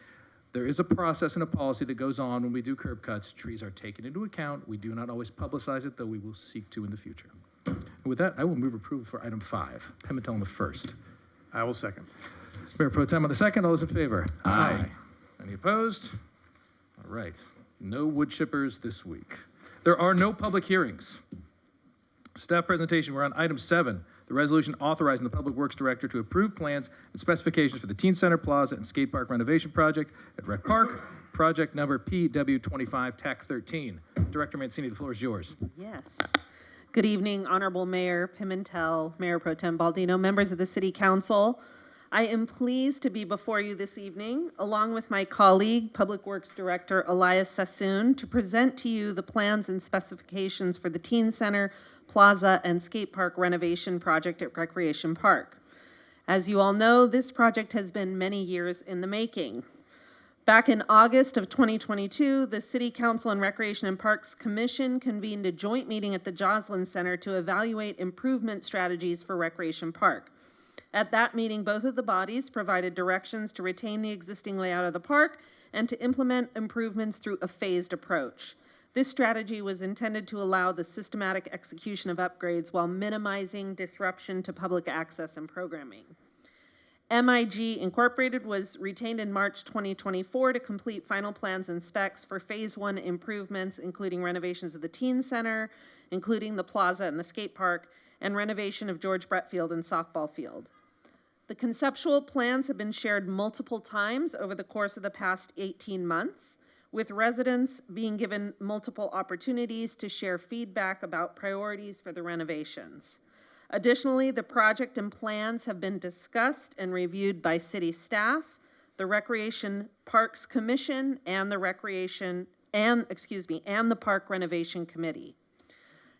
there is a process and a policy that goes on when we do curb cuts. Trees are taken into account. We do not always publicize it, though we will seek to in the future. And with that, I will move approval for item 5. Pimentel on the first. I will second. Mayor Pro Tem on the second. All those in favor? Aye. Any opposed? All right. No wood chippers this week. There are no public hearings. Staff presentation, we're on item 7. The resolution authorizing the Public Works Director to approve plans and specifications for the Teen Center Plaza and Skate Park renovation project at Rec Park, project number PW25 TAC 13. Director Mancini, the floor is yours. Yes. Good evening, Honorable Mayor Pimentel, Mayor Pro Tem Baldino, members of the City Council. I am pleased to be before you this evening, along with my colleague, Public Works Director Elias Sassoon, to present to you the plans and specifications for the Teen Center, Plaza, and Skate Park renovation project at Recreation Park. As you all know, this project has been many years in the making. Back in August of 2022, the City Council and Recreation and Parks Commission convened a joint meeting at the Joslin Center to evaluate improvement strategies for Recreation Park. At that meeting, both of the bodies provided directions to retain the existing layout of the park and to implement improvements through a phased approach. This strategy was intended to allow the systematic execution of upgrades while minimizing disruption to public access and programming. MIG Incorporated was retained in March 2024 to complete final plans and specs for Phase 1 improvements, including renovations of the Teen Center, including the plaza and the skate park, and renovation of George Brett Field and softball field. The conceptual plans have been shared multiple times over the course of the past 18 months, with residents being given multiple opportunities to share feedback about priorities for the renovations. Additionally, the project and plans have been discussed and reviewed by city staff, the Recreation Parks Commission, and the Park Renovation Committee.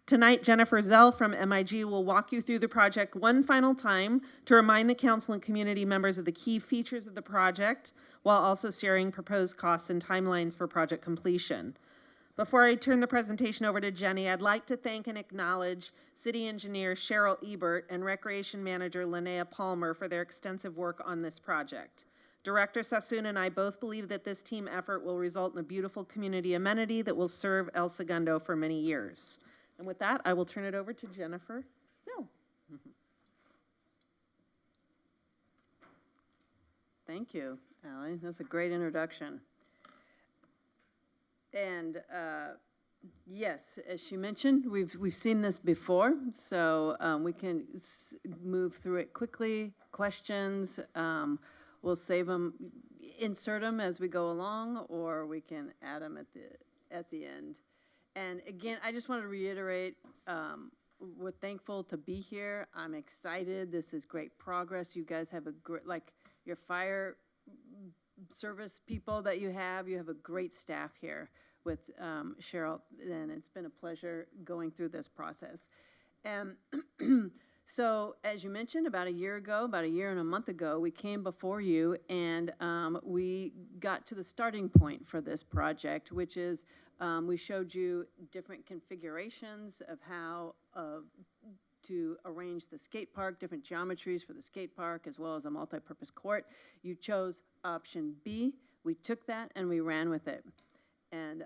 Tonight, Jennifer Zell from MIG will walk you through the project one final time to remind the council and community members of the key features of the project, while also sharing proposed costs and timelines for project completion. Before I turn the presentation over to Jenny, I'd like to thank and acknowledge City Engineer Cheryl Ebert and Recreation Manager Linnea Palmer for their extensive work on this project. Director Sassoon and I both believe that this team effort will result in a beautiful community amenity that will serve El Segundo for many years. And with that, I will turn it over to Jennifer Zell. Thank you, Allie. That's a great introduction. And yes, as she mentioned, we've seen this before, so we can move through it quickly. Questions, we'll save them, insert them as we go along, or we can add them at the end. And again, I just want to reiterate, we're thankful to be here. I'm excited. This is great progress. You guys have a great, like your fire service people that you have a great staff here with Cheryl, and it's been a pleasure going through this process. And so, as you mentioned, about a year and a month ago, we came before you and we got to the starting point for this project, which is we showed you different configurations of how to arrange the skate park, different geometries for the skate park, as well as a multi-purpose court. You chose option B. We took that and we ran with it. And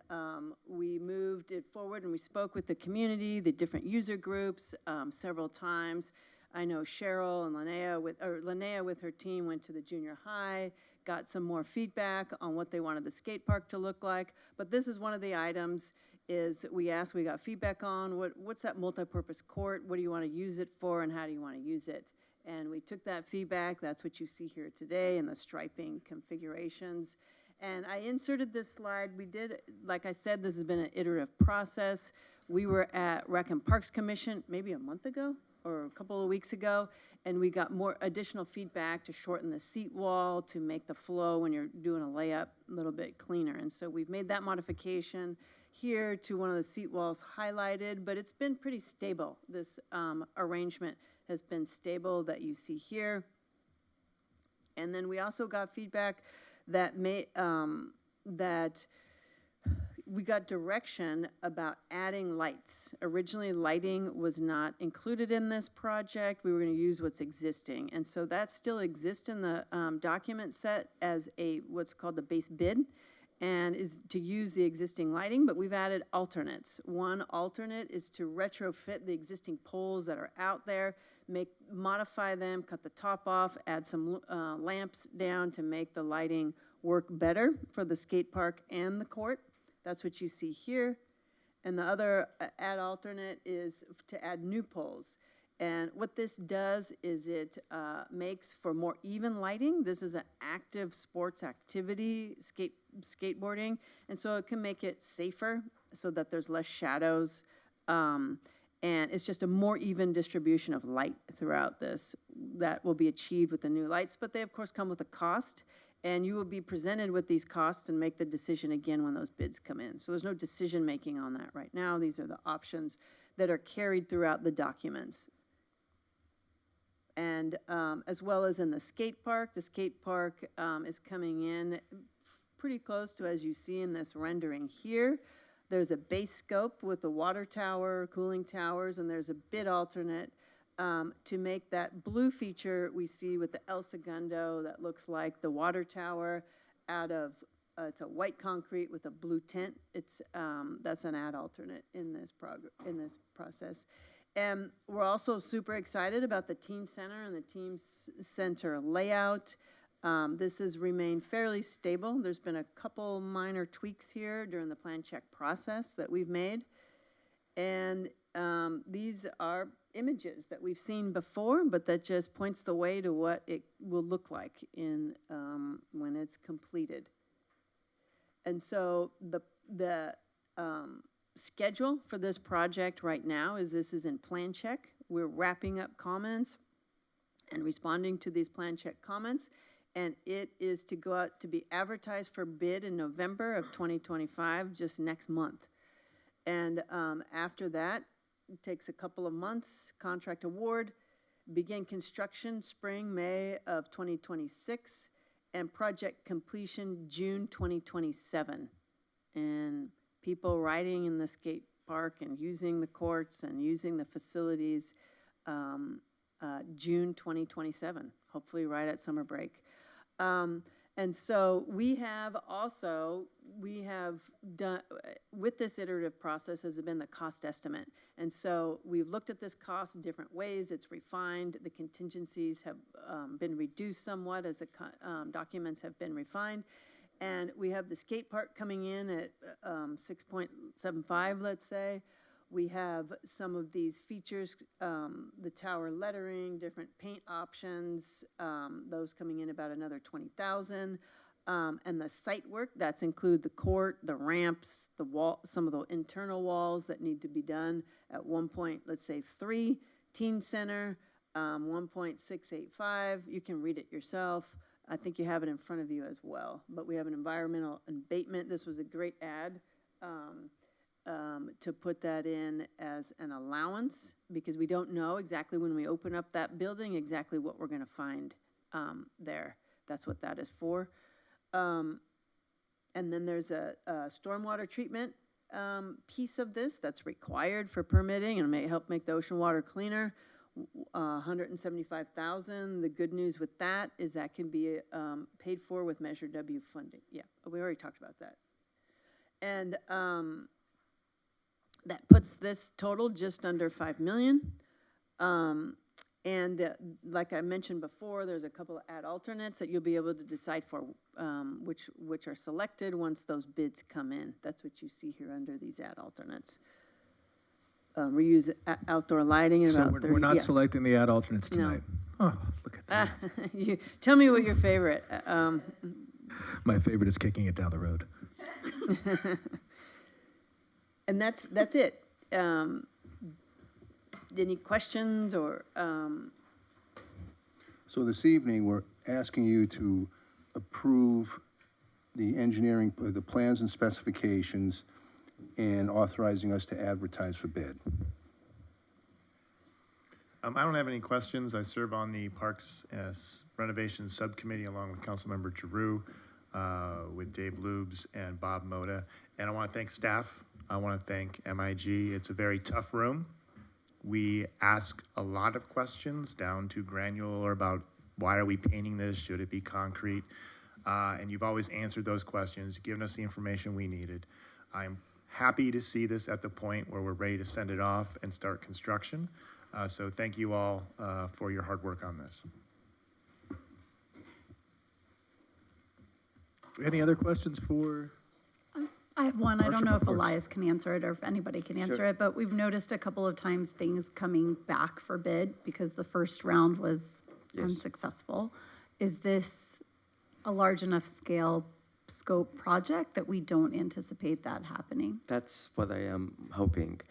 we moved it forward and we spoke with the community, the different user groups several times. I know Cheryl and Linnea with her team went to the junior high, got some more feedback on what they wanted the skate park to look like. But this is one of the items is we got feedback on what's that multipurpose court? What do you want to use it for and how do you want to use it? And we took that feedback. That's what you see here today in the striping configurations. And I inserted this slide. We did, like I said, this has been an iterative process. We were at Rec and Parks Commission maybe a month ago or a couple of weeks ago, and we got more additional feedback to shorten the seat wall, to make the flow when you're doing a layup a little bit cleaner. And so we've made that modification here to one of the seat walls highlighted, but it's been pretty stable. This arrangement has been stable that you see here. And then we also got feedback that we got direction about adding lights. Originally, lighting was not included in this project. We were going to use what's existing. And so that still exists in the document set as what's called the base bid, and is to use the existing lighting, but we've added alternates. One alternate is to retrofit the existing poles that are out there, modify them, cut the top off, add some lamps down to make the lighting work better for the skate park and the court. That's what you see here. And the other alternate is to add new poles. And what this does is it makes for more even lighting. This is an active sports activity, skateboarding, and so it can make it safer so that there's less shadows. And it's just a more even distribution of light throughout this that will be achieved with the new lights. But they, of course, come with a cost. And you will be presented with these costs and make the decision again when those bids come in. So there's no decision making on that right now. These are the options that are carried throughout the documents. And as well as in the skate park is coming in pretty close to, as you see in this rendering here. There's a base scope with the water tower, cooling towers, and there's a bid alternate to make that blue feature we see with the El Segundo that looks like the water tower out of, it's a white concrete with a blue tint. That's an ad alternate in this process. And we're also super excited about the teen center and the teen center layout. This has remained fairly stable. There's been a couple minor tweaks here during the plan check process that we've made. And these are images that we've seen before, but that just points the way to what it will look like when it's completed. And so the schedule for this project right now is this is in plan check. We're wrapping up comments and responding to these plan check comments, and it is to go out to be advertised for bid in November of 2025, just next month. And after that, it takes a couple of months, contract award, begin construction spring, May of 2026, and project completion June 2027. And people riding in the skate park and using the courts and using the facilities, June 2027, hopefully right at summer break. And so we have done, with this iterative process has been the cost estimate. And so we've looked at this cost in different ways. It's refined. The contingencies have been reduced somewhat as the documents have been refined. And we have the skate park coming in at 6.75, let's say. We have some of these features, the tower lettering, different paint options, those coming in about another $20,000. And the site work, that's include the court, the ramps, the wall, some of the internal walls that need to be done at 1.3, teen center, 1.685. You can read it yourself. I think you have it in front of you as well. But we have an environmental abatement. This was a great ad. To put that in as an allowance, because we don't know exactly when we open up that building exactly what we're going to find there. That's what that is for. And then there's a stormwater treatment piece of this that's required for permitting and may help make the ocean water cleaner. $175,000. The good news with that is that can be paid for with Measure W funding. Yeah, we already talked about that. And that puts this total just under $5 million. And like I mentioned before, there's a couple of ad alternates that you'll be able to decide for which are selected once those bids come in. That's what you see here under these ad alternates. Reuse outdoor lighting. And So about we're 30 not yeah. selecting the ad alternates No. tonight? Oh, look at that. You, tell me what your favorite. My favorite is kicking it down the road. And that's it. Any questions or? So this evening, we're asking you to approve the engineering, the plans and specifications, and authorizing us to advertise for bid. I don't have any questions. I serve on the Parks Renovations Subcommittee along with Councilmember Giroux, with Dave Lubes and Bob Moda. And I want to thank staff. I want to thank MIG. It's a very tough room. We ask a lot of questions down to granular about why are we painting this? Should it be concrete? And you've always answered those questions, given us the information we needed. I'm happy to see this at the point where we're ready to send it off and start construction. So thank you all for your hard work on this. Any other questions for? I have one. I don't know if Parks. Elias can answer it or if anybody can answer Sure. it, but we've noticed a couple of times things coming back for bid because the first round was Yes. unsuccessful. Is this a large enough scale scope project that we don't anticipate that happening? That's what I am hoping.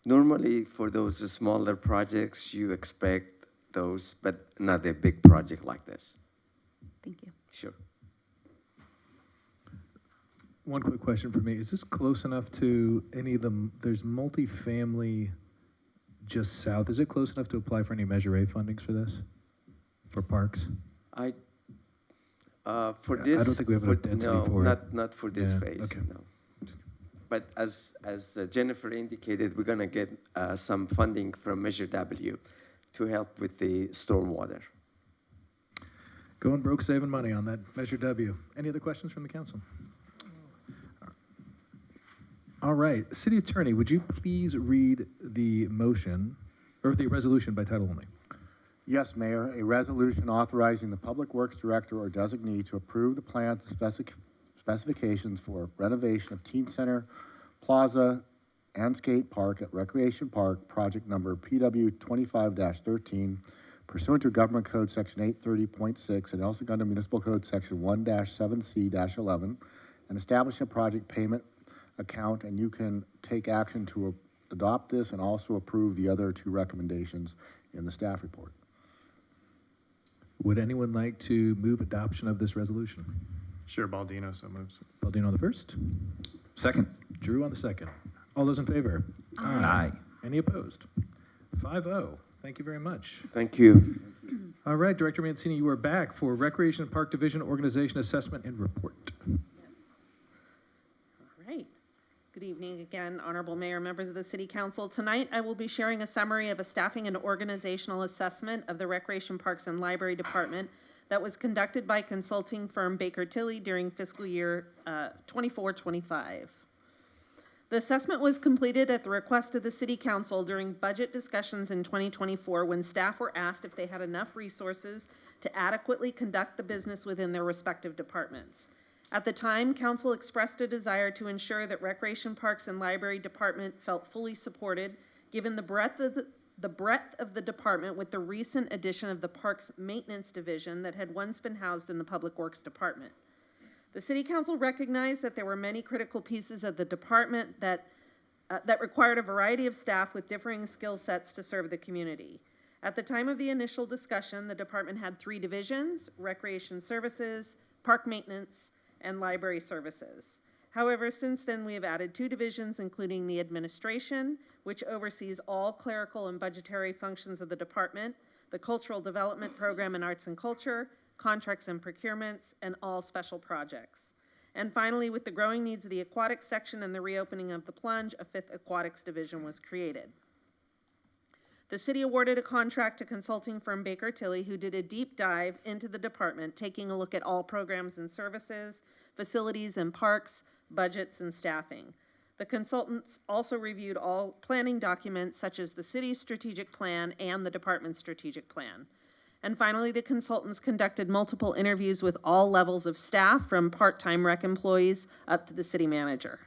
Normally, for those smaller projects, you expect those, but not a big project like this. Thank you. Sure. One quick question for me. Is this close enough to any of them? There's multifamily just south. Is it close enough to apply for any Measure A fundings for this? For parks? For I this. don't think we have enough density no, for it. not for this Yeah, phase. okay. No. But as Jennifer indicated, we're gonna get some funding from Measure W to help with the stormwater. Going broke saving money on that Measure W. Any other questions from the council? All right, City Attorney, would you please read the motion, or the resolution by title only? Yes, Mayor, a resolution authorizing the Public Works Director or designee to approve the plans and specifications for renovation of Teen Center, Plaza, and Skate Park at Recreation Park, project number PW 25-13, pursuant to Government Code Section 830.6 and El Segundo Municipal Code Section 1-7C-11, and establishing a project payment account, and you can take action to adopt this and also approve the other two recommendations in the staff report. Would anyone like to move adoption of this resolution? Sure, Baldino, so moves. Baldino on the first, Second. Drew on the second. All those in favor? Aye. Any opposed? 5-0. Thank you very much. Thank you. All right, Director Mancini, you are back for Recreation and Park Division Organization Assessment and Report. All right. Good evening again, Honorable Mayor, members of the City Council. Tonight, I will be sharing a summary of a staffing and organizational assessment of the Recreation Parks and Library Department that was conducted by consulting firm Baker Tilly during fiscal year 24-25. The assessment was completed at the request of the City Council during budget discussions in 2024 when staff were asked if they had enough resources to adequately conduct the business within their respective departments. At the time, Council expressed a desire to ensure that Recreation Parks and Library Department felt fully supported, given the breadth of the department with the recent addition of the Parks Maintenance Division that had once been housed in the Public Works Department. The City Council recognized that there were many critical pieces of the department that required a variety of staff with differing skill sets to serve the community. At the time of the initial discussion, the department had 3 divisions: Recreation Services, Park Maintenance, and Library Services. However, since then, we have added 2 divisions, including the Administration, which oversees all clerical and budgetary functions of the department, the Cultural Development Program in Arts and Culture, Contracts and Procurements, and all special projects. And finally, with the growing needs of the aquatics section and the reopening of the plunge, a 5th aquatics division was created. The city awarded a contract to consulting firm Baker Tilly, who did a deep dive into the department, taking a look at all programs and services, facilities and parks, budgets and staffing. The consultants also reviewed all planning documents such as the city's strategic plan and the department's strategic plan. And finally, the consultants conducted multiple interviews with all levels of staff, from part-time rec employees up to the city manager.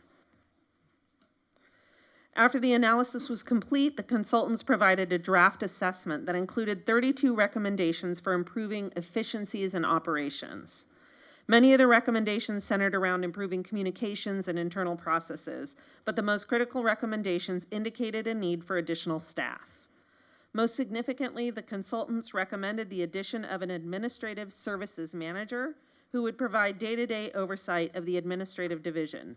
After the analysis was complete, the consultants provided a draft assessment that included 32 recommendations for improving efficiencies and operations. Many of the recommendations centered around improving communications and internal processes, but the most critical recommendations indicated a need for additional staff. Most significantly, the consultants recommended the addition of an administrative services manager who would provide day-to-day oversight of the administrative division.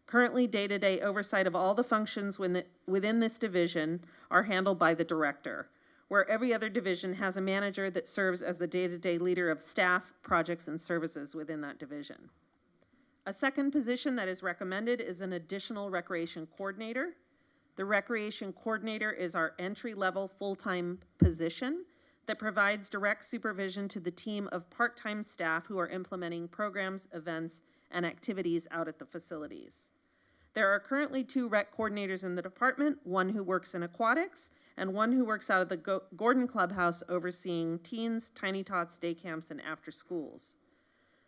Currently, day-to-day oversight of all the functions within this division are handled by the director, where every other division has a manager that serves as the day-to-day leader of staff, projects, and services within that division. A second position that is recommended is an additional recreation coordinator. The recreation coordinator is our entry-level full-time position that provides direct supervision to the team of part-time staff who are implementing programs, events, and activities out at the facilities. There are currently 2 rec coordinators in the department, one who works in aquatics and one who works out of the Gordon Clubhouse overseeing teens, tiny tots, day camps, and after schools.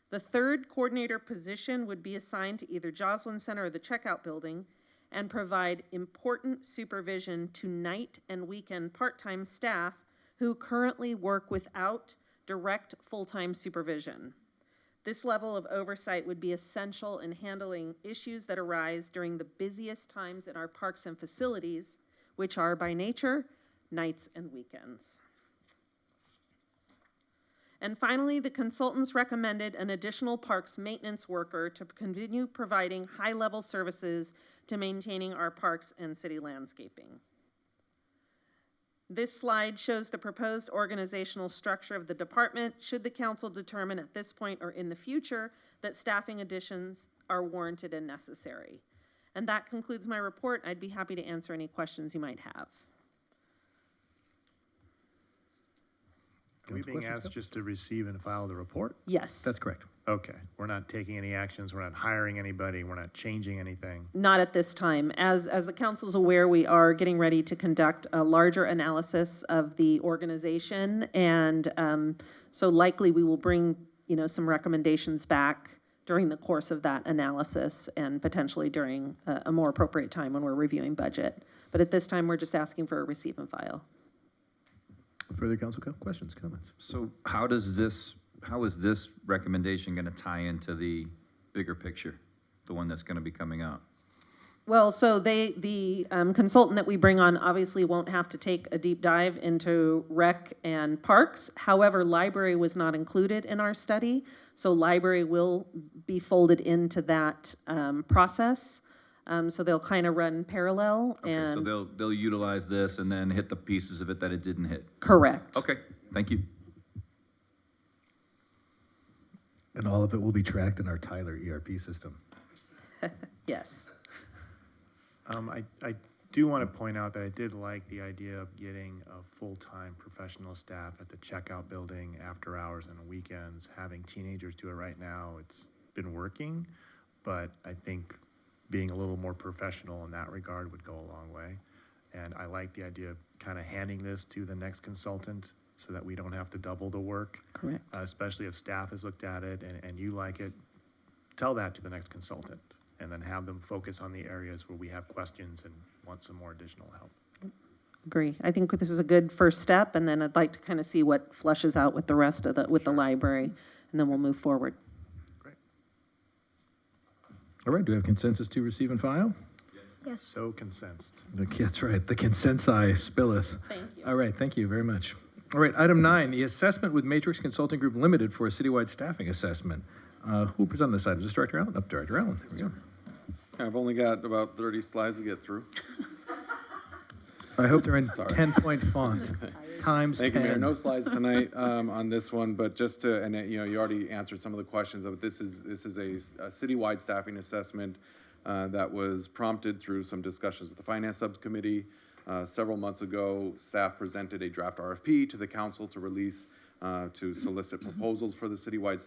The third coordinator position would be assigned to either Joslyn Center or the checkout building and provide important supervision to night and weekend part-time staff who currently work without direct full-time supervision. This level of oversight would be essential in handling issues that arise during the busiest times in our parks and facilities, which are by nature nights and weekends. And finally, the consultants recommended an additional parks maintenance worker to continue providing high-level services to maintaining our parks and city landscaping. This slide shows the proposed organizational structure of the department should the council determine at this point or in the future that staffing additions are warranted and necessary. And that concludes my report. I'd be happy to answer any questions you might have. Are we being asked just to receive and file the report? Yes. That's correct. Okay. We're not taking any actions. We're not hiring anybody. We're not changing anything. Not at this time. As the council's aware, we are getting ready to conduct a larger analysis of the organization, and so likely we will bring, some recommendations back during the course of that analysis and potentially during a more appropriate time when we're reviewing budget. But at this time, we're just asking for a receive and file. Further council questions, comments? So how is this recommendation going to tie into the bigger picture, the one that's going to be coming out? Well, so the consultant that we bring on obviously won't have to take a deep dive into rec and parks. However, library was not included in our study, so library will be folded into that process. So they'll kind of run parallel. Okay, and so they'll utilize this and then hit the pieces of it that it didn't hit. Correct. Okay, thank you. And all of it will be tracked in our Tyler ERP system. Yes. I do want to point out that I did like the idea of getting a full-time professional staff at the checkout building after hours and weekends. Having teenagers do it right now, it's been working, but I think being a little more professional in that regard would go a long way. And I like the idea of kind of handing this to the next consultant so that we don't have to double the work. Correct. Especially if staff has looked at it and you like it, tell that to the next consultant and then have them focus on the areas where we have questions and want some more additional help. Agree. I think this is a good first step, and then I'd like to kind of see what flushes out with the rest of the library, and then we'll move forward. All right, do we have consensus to receive and file? Yes. So consensed. That's right, the consensi spilleth. Thank you. All right, thank you very much. All right, item 9, the assessment with Matrix Consulting Group Limited for a citywide staffing assessment. Who presented this item? Is this Director Allen? Director Allen, there we go. I've only got about 30 slides to get through. I hope they're in 10-point font, times Thank 10. you, Mayor. No slides tonight on this one, but just to, and you already answered some of the questions, but this is a citywide staffing assessment that was prompted through some discussions with the Finance Subcommittee. Several months ago, staff presented a draft RFP to the council to release, to solicit proposals for the citywide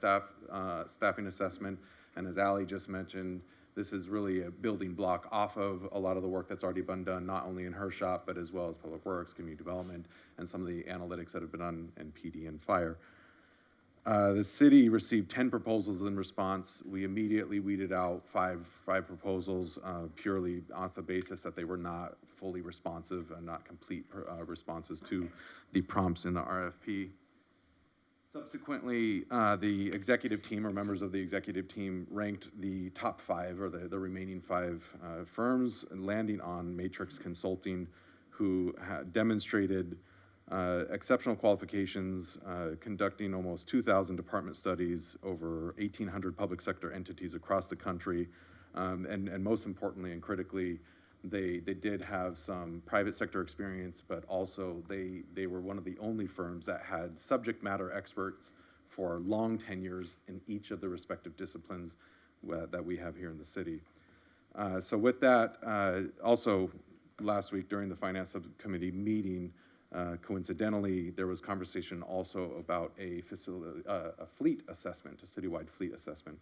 staffing assessment. And as Ally just mentioned, this is really a building block off of a lot of the work that's already been done, not only in her shop, but as well as Public Works, Community Development, and some of the analytics that have been done in PD and Fire. The city received 10 proposals in response. We immediately weeded out five proposals purely on the basis that they were not fully responsive and not complete responses to the prompts in the RFP. Subsequently, the executive team or members of the executive team ranked the top 5 or the remaining 5 firms, landing on Matrix Consulting, who demonstrated exceptional qualifications, conducting almost 2,000 department studies over 1,800 public sector entities across the country, and most importantly and critically, they did have some private sector experience, but also they were one of the only firms that had subject matter experts for long tenures in each of the respective disciplines that we have here in the city. So with that, also last week during the Finance Subcommittee meeting, coincidentally, there was conversation also about a fleet assessment, a citywide fleet assessment.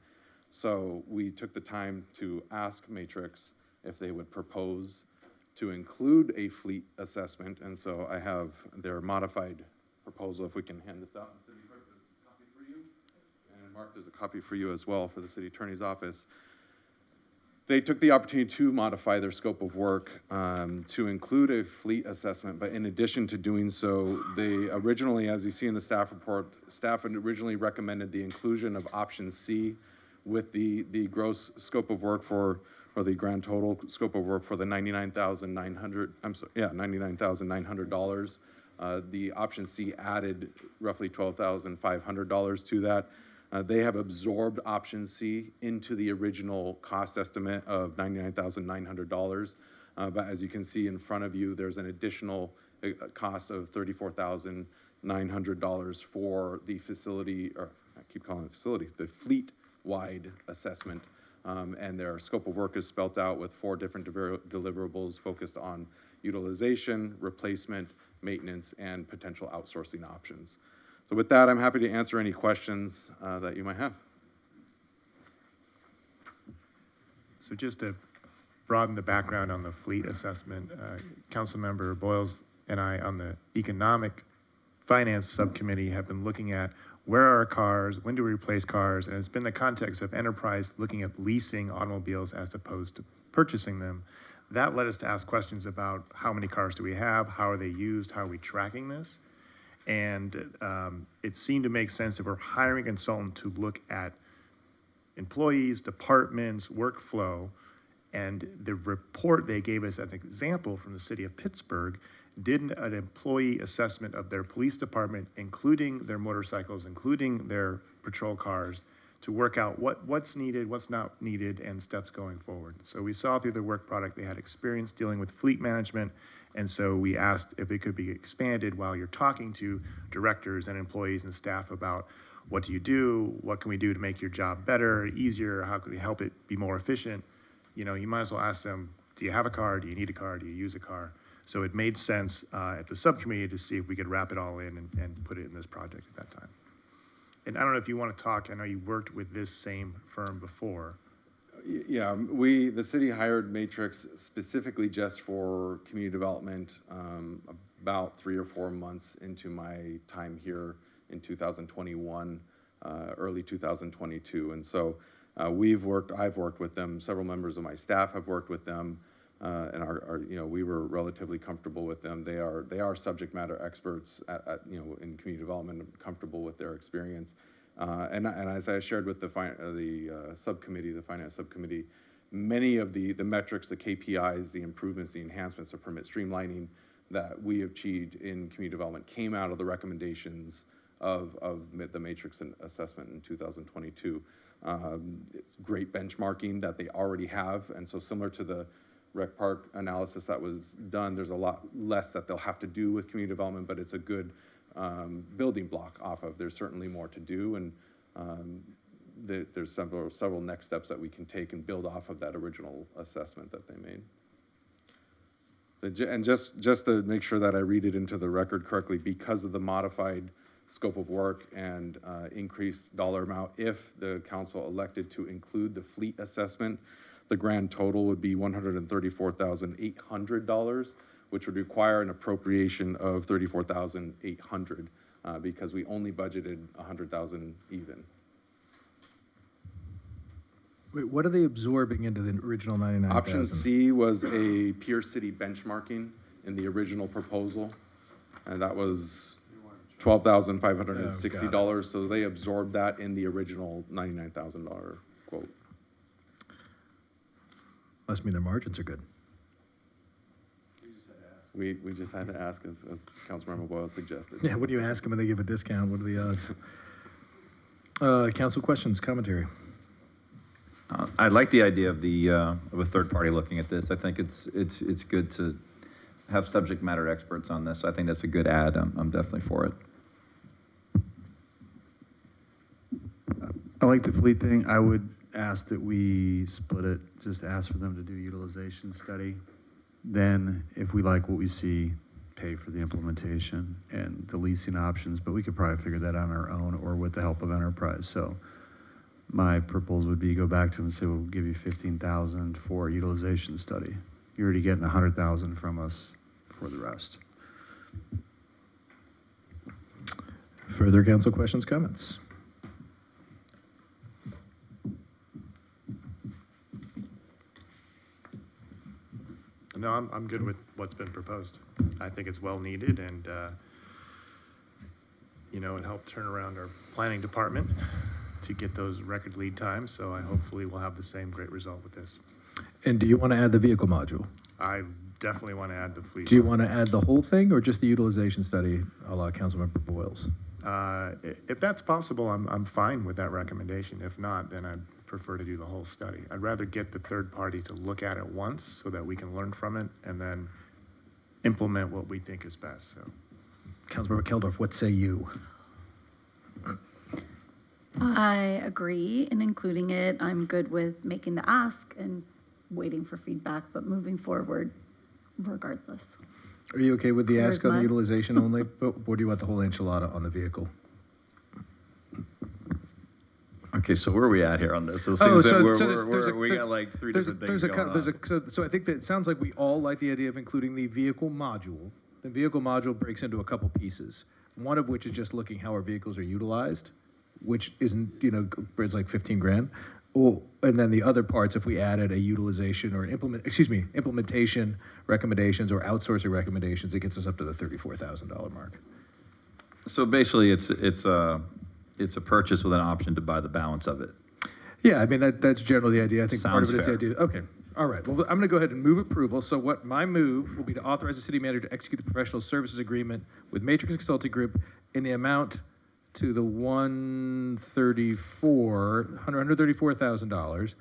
So we took the time to ask Matrix if they would propose to include a fleet assessment. And so I have their modified proposal, if we can hand this out. City Clerk, there's a copy for you. And Mark, there's a copy for you as well for the City Attorney's Office. They took the opportunity to modify their scope of work to include a fleet assessment, but in addition to doing so, they originally, as you see in the staff report, staff had originally recommended the inclusion of option C with the gross scope of work for, or the grand total scope of work for the $99,900. The option C added roughly $12,500 to that. They have absorbed option C into the original cost estimate of $99,900. But as you can see in front of you, there's an additional cost of $34,900 for the facility, or I keep calling it facility, the fleet-wide assessment. And their scope of work is spelled out with 4 different deliverables focused on utilization, replacement, maintenance, and potential outsourcing options. So with that, I'm happy to answer any questions that you might have. So just to broaden the background on the fleet assessment, Councilmember Boyles and I on the Economic Finance Subcommittee have been looking at where are our cars, when do we replace cars, and it's been the context of enterprise looking at leasing automobiles as opposed to purchasing them. That led us to ask questions about how many cars do we have, how are they used, how are we tracking this? And it seemed to make sense if we're hiring a consultant to look at employees, departments, workflow, and the report they gave us as an example from the city of Pittsburgh did an employee assessment of their police department, including their motorcycles, including their patrol cars, to work out what's needed, what's not needed, and steps going forward. So we saw through the work product they had experience dealing with fleet management, and so we asked if it could be expanded while you're talking to directors and employees and staff about what do you do, what can we do to make your job better, easier, how can we help it be more efficient? You know, you might as well ask them, do you have a car, do you need a car, do you use a car? So it made sense at the subcommittee to see if we could wrap it all in and put it in this project at that time. And I don't know if you want to talk, I know you worked with this same firm before. Yeah, the city hired Matrix specifically just for community development about 3 or 4 months into my time here in 2021, early 2022. And so I've worked with them, several members of my staff have worked with them, and we were relatively comfortable with them. They are subject matter experts in community development, comfortable with their experience. And as I shared with the subcommittee, the finance subcommittee, many of the metrics, the KPIs, the improvements, the enhancements, the permit streamlining that we achieved in community development came out of the recommendations of the Matrix assessment in 2022. It's great benchmarking that they already have, and so similar to the Rec Park analysis that was done, there's a lot less that they'll have to do with community development, but it's a good building block off of. There's certainly more to do, and there's several next steps that we can take and build off of that original assessment that they made. And just to make sure that I read it into the record correctly, because of the modified scope of work and increased dollar amount, if the council elected to include the fleet assessment, The grand total would be $134,800, which would require an appropriation of $34,800 because we only budgeted $100,000 even. Wait, what are they absorbing into the original 99,000? Option C was a Pierce City benchmarking in the original proposal, and that was $12,560. So they absorbed that in the original $99,000 quote. Must mean their margins are good. We just had to ask, as Councilmember Boyle suggested. Yeah, what do you ask them when they give a discount? What are the odds? Council questions, commentary? I like the idea of of a third party looking at this. I think it's good to have subject matter experts on this. I think that's a good add. I'm definitely for it. I like the fleet thing. I would ask that we split it, just ask for them to do utilization study. Then, if we like what we see, pay for the implementation and the leasing options, but we could probably figure that out on our own or with the help of Enterprise. So my proposal would be go back to them and say, we'll give you $15,000 for a utilization study. You're already getting $100,000 from us for the rest. Further council questions, comments? No, I'm good with what's been proposed. I think it's well needed and, you know, it helped turn around our planning department to get those record lead times. So I hopefully will have the same great result with this. And do you want to add the vehicle module? I definitely want to add the fleet. Do you want to add the whole thing or just the utilization study, a la Councilmember Boyles? If that's possible, I'm fine with that recommendation. If not, then I'd prefer to do the whole study. I'd rather get the third party to look at it once so that we can learn from it and then implement what we think is best. So, Councilmember Keldorf, what say you? I agree in including it. I'm good with making the ask and waiting for feedback, but moving forward regardless. Are you okay with the ask on the Charisma. utilization only, or do you want the whole enchilada on the vehicle? Okay, so where are we at here on this? So it Oh, seems that we got like three different things going on. So I think that it sounds like we all like the idea of including the vehicle module. The vehicle module breaks into a couple pieces, one of which is just looking how our vehicles are utilized, which isn't, you know, it's like 15 grand. Oh, and then the other parts, if we added a utilization or implementation recommendations or outsourcing recommendations, it gets us up to the $34,000 mark. So basically, it's a purchase with an option to buy the balance of it. Yeah, I mean, that's generally the idea. I think part of Sounds it is the fair. idea. Okay, all right. Well, I'm going to go ahead and move approval. So what my move will be to authorize the city manager to execute the professional services agreement with Matrix Consulting Group in the amount to the $134,000,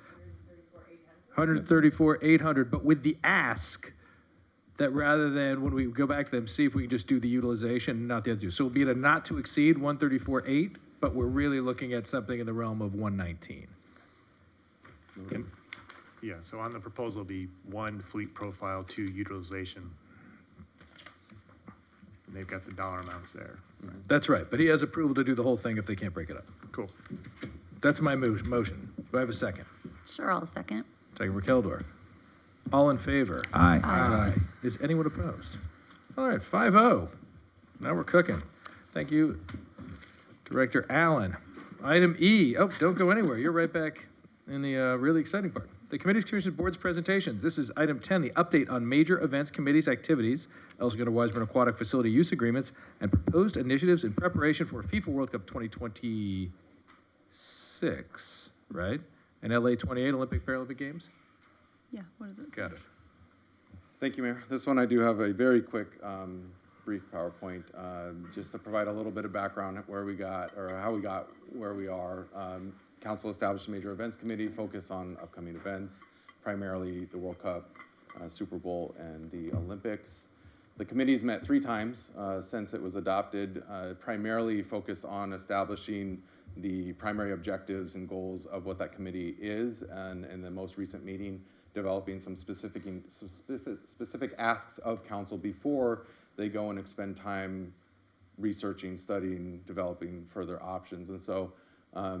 $134,800, but with the ask that rather than when we go back to them, see if we can just do the utilization, not the other two. So it'll be at a not to exceed 134,800, but we're really looking at something in the realm of 119. yeah, so on the proposal, be 1 fleet profile, 2 utilization. And they've got the dollar amounts there. That's right, but he has approval to do the whole thing if they can't break it up. Cool. That's my motion. Do I have a second? Sure, I'll second. Second for Keldorf. All in favor? Aye. Aye. Is anyone opposed? All right, 5-0. Now we're cooking. Thank you, Director Allen. Item E. Oh, don't go anywhere. You're right back in the really exciting part. The committees, commissions, boards presentations. This is item 10, the update on major events, committees, activities, El Segundo Wiseman Aquatic Facility Use Agreements, and proposed initiatives in preparation for FIFA World Cup 2026, right? And LA 28 Olympic Paralympic Games? Yeah, what is it? Got it. Thank you, Mayor. This one I do have a very quick, brief PowerPoint, just to provide a little bit of background where we got, or how we got where we are. Council established a major events committee focused on upcoming events, primarily the World Cup, Super Bowl, and the Olympics. The committee's met 3 times since it was adopted, primarily focused on establishing the primary objectives and goals of what that committee is, and in the most recent meeting, developing some specific asks of council before they go and expend time researching, studying, developing further options. And so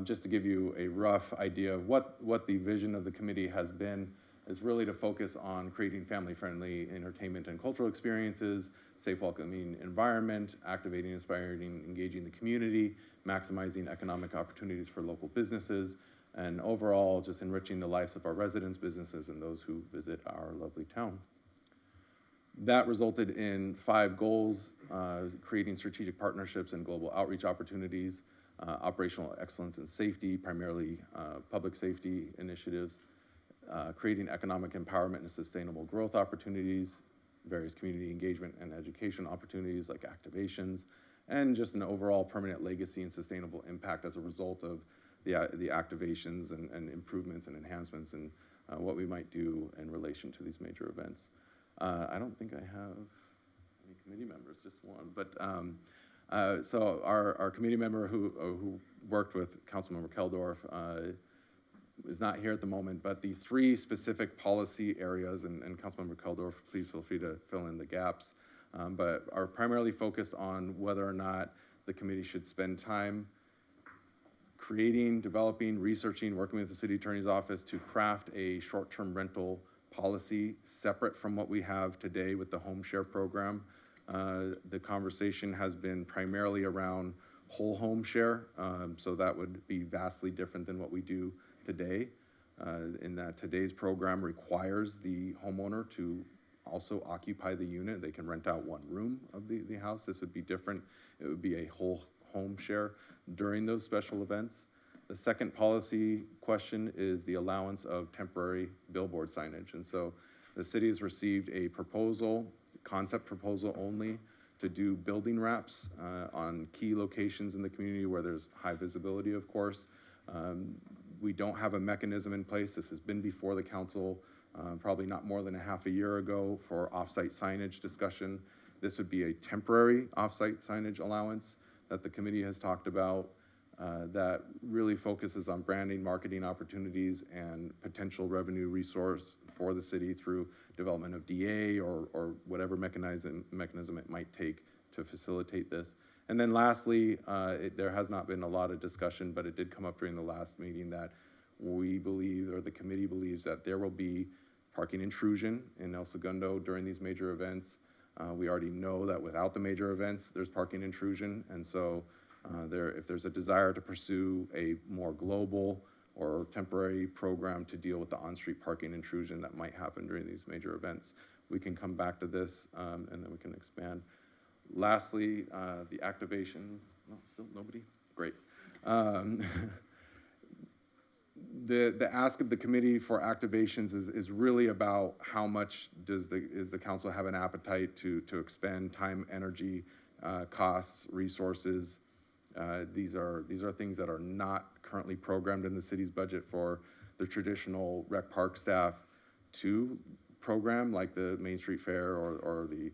Just to give you a rough idea of what the vision of the committee has been, is really to focus on creating family-friendly entertainment and cultural experiences, safe, welcoming environment, activating, inspiring, engaging the community, maximizing economic opportunities for local businesses, and overall just enriching the lives of our residents, businesses, and those who visit our lovely town. That resulted in 5 goals: creating strategic partnerships and global outreach opportunities, operational excellence and safety, primarily public safety initiatives, creating economic empowerment and sustainable growth opportunities, various community engagement and education opportunities like activations, and just an overall permanent legacy and sustainable impact as a result of the activations and improvements and enhancements and what we might do in relation to these major events. I don't think I have any committee members, just one, but so our committee member who worked with Councilmember Keldorf is not here at the moment, but the 3 specific policy areas, and Councilmember Keldorf, please feel free to fill in the gaps, but are primarily focused on whether or not the committee should spend time creating, developing, researching, working with the city attorney's office to craft a short-term rental policy separate from what we have today with the home share program. The conversation has been primarily around whole home share, so that would be vastly different than what we do today, in that today's program requires the homeowner to also occupy the unit. They can rent out 1 room of the house. This would be different. It would be a whole home share during those special events. The second policy question is the allowance of temporary billboard signage. And so the city has received a proposal, concept proposal only, to do building wraps on key locations in the community where there's high visibility, of course. We don't have a mechanism in place. This has been before the council probably not more than a half a year ago for off-site signage discussion. This would be a temporary off-site signage allowance that the committee has talked about that really focuses on branding, marketing opportunities, and potential revenue resource for the city through development of DA or whatever mechanism it might take to facilitate this. And then lastly, there has not been a lot of discussion, but it did come up during the last meeting that we believe, or the committee believes, that there will be parking intrusion in El Segundo during these major events. We already know that without the major events, there's parking intrusion, and so if there's a desire to pursue a more global or temporary program to deal with the on-street parking intrusion that might happen during these major events, we can come back to this and then we can expand. Lastly, the activations. No, still nobody? Great. The ask of the committee for activations is really about how much is the council have an appetite to expend time, energy, costs, resources. These are things that are not currently programmed in the city's budget for the traditional rec park staff to program, like the Main Street Fair or the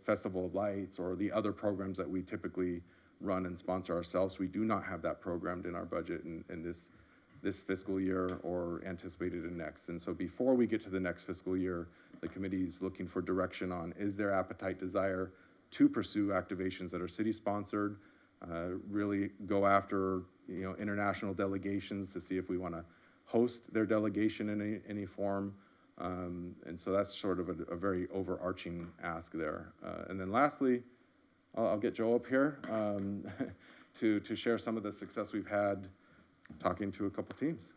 Festival of Lights or the other programs that we typically run and sponsor ourselves. We do not have that programmed in our budget in this fiscal year or anticipated in next. And so before we get to the next fiscal year, the committee is looking for direction on, is there appetite, desire to pursue activations that are city-sponsored, really go after international delegations to see if we want to host their delegation in any form. And so that's sort of a very overarching ask there. And then lastly, I'll get Joe up here to share some of the success we've had talking to a couple teams.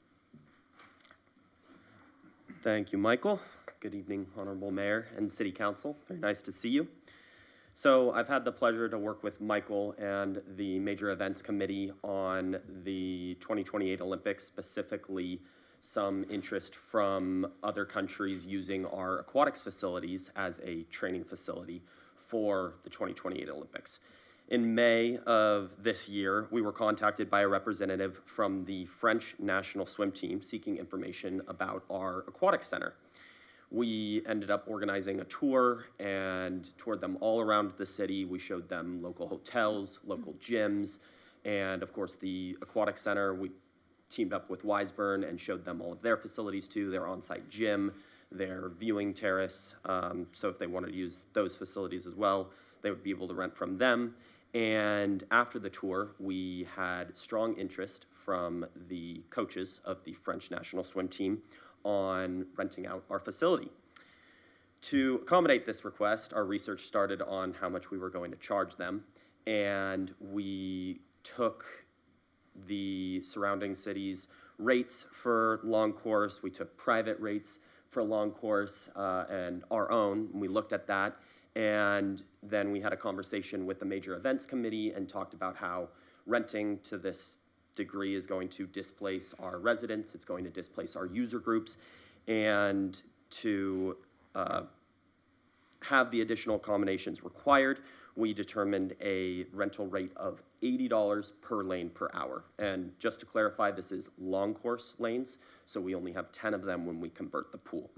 Thank you, Michael. Good evening, Honorable Mayor and City Council. Very nice to see you. So I've had the pleasure to work with Michael and the Major Events Committee on the 2028 Olympics, specifically some interest from other countries using our aquatics facilities as a training facility for the 2028 Olympics. In May of this year, we were contacted by a representative from the French national swim team seeking information about our aquatic center. We ended up organizing a tour and toured them all around the city. We showed them local hotels, local gyms, and of course the aquatic center. We teamed up with Wiseburn and showed them all of their facilities too, their on-site gym, their viewing terrace. So if they wanted to use those facilities as well, they would be able to rent from them. And after the tour, we had strong interest from the coaches of the French national swim team on renting out our facility. To accommodate this request, our research started on how much we were going to charge them, and we took the surrounding cities' rates for long course. We took private rates for long course and our own. We looked at that, and then we had a conversation with the major events committee and talked about how renting to this degree is going to displace our residents, it's going to displace our user groups, and to have the additional accommodations required, we determined a rental rate of $80 per lane per hour. And just to clarify, this is long course lanes, so we only have 10 of them when we convert the pool.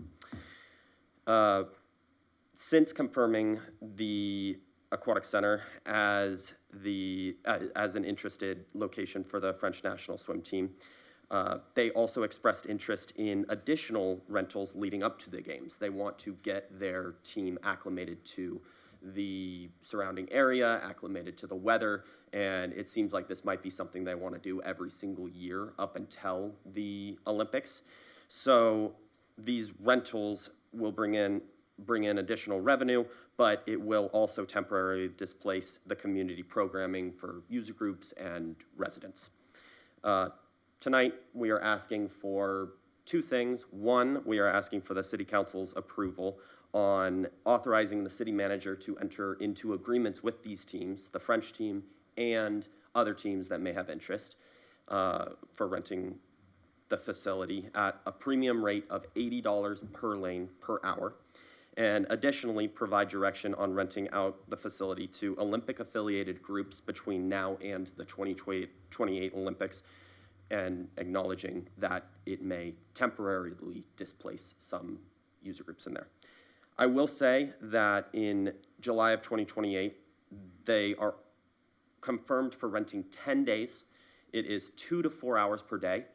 Since confirming the Aquatic Center as an interested location for the French national swim team, they also expressed interest in additional rentals leading up to the games. They want to get their team acclimated to the surrounding area, acclimated to the weather, and it seems like this might be something they want to do every single year up until the Olympics. So these rentals will bring in additional revenue, but it will also temporarily displace the community programming for user groups and residents. Tonight, we are asking for two things. One, we are asking for the City Council's approval on authorizing the city manager to enter into agreements with these teams, the French team and other teams that may have interest, for renting the facility at a premium rate of $80 per lane per hour. And additionally, provide direction on renting out the facility to Olympic-affiliated groups between now and the 2028 Olympics, and acknowledging that it may temporarily displace some user groups in there. I will say that in July of 2028, they are confirmed for renting 10 days. It is 2 to 4 hours per day.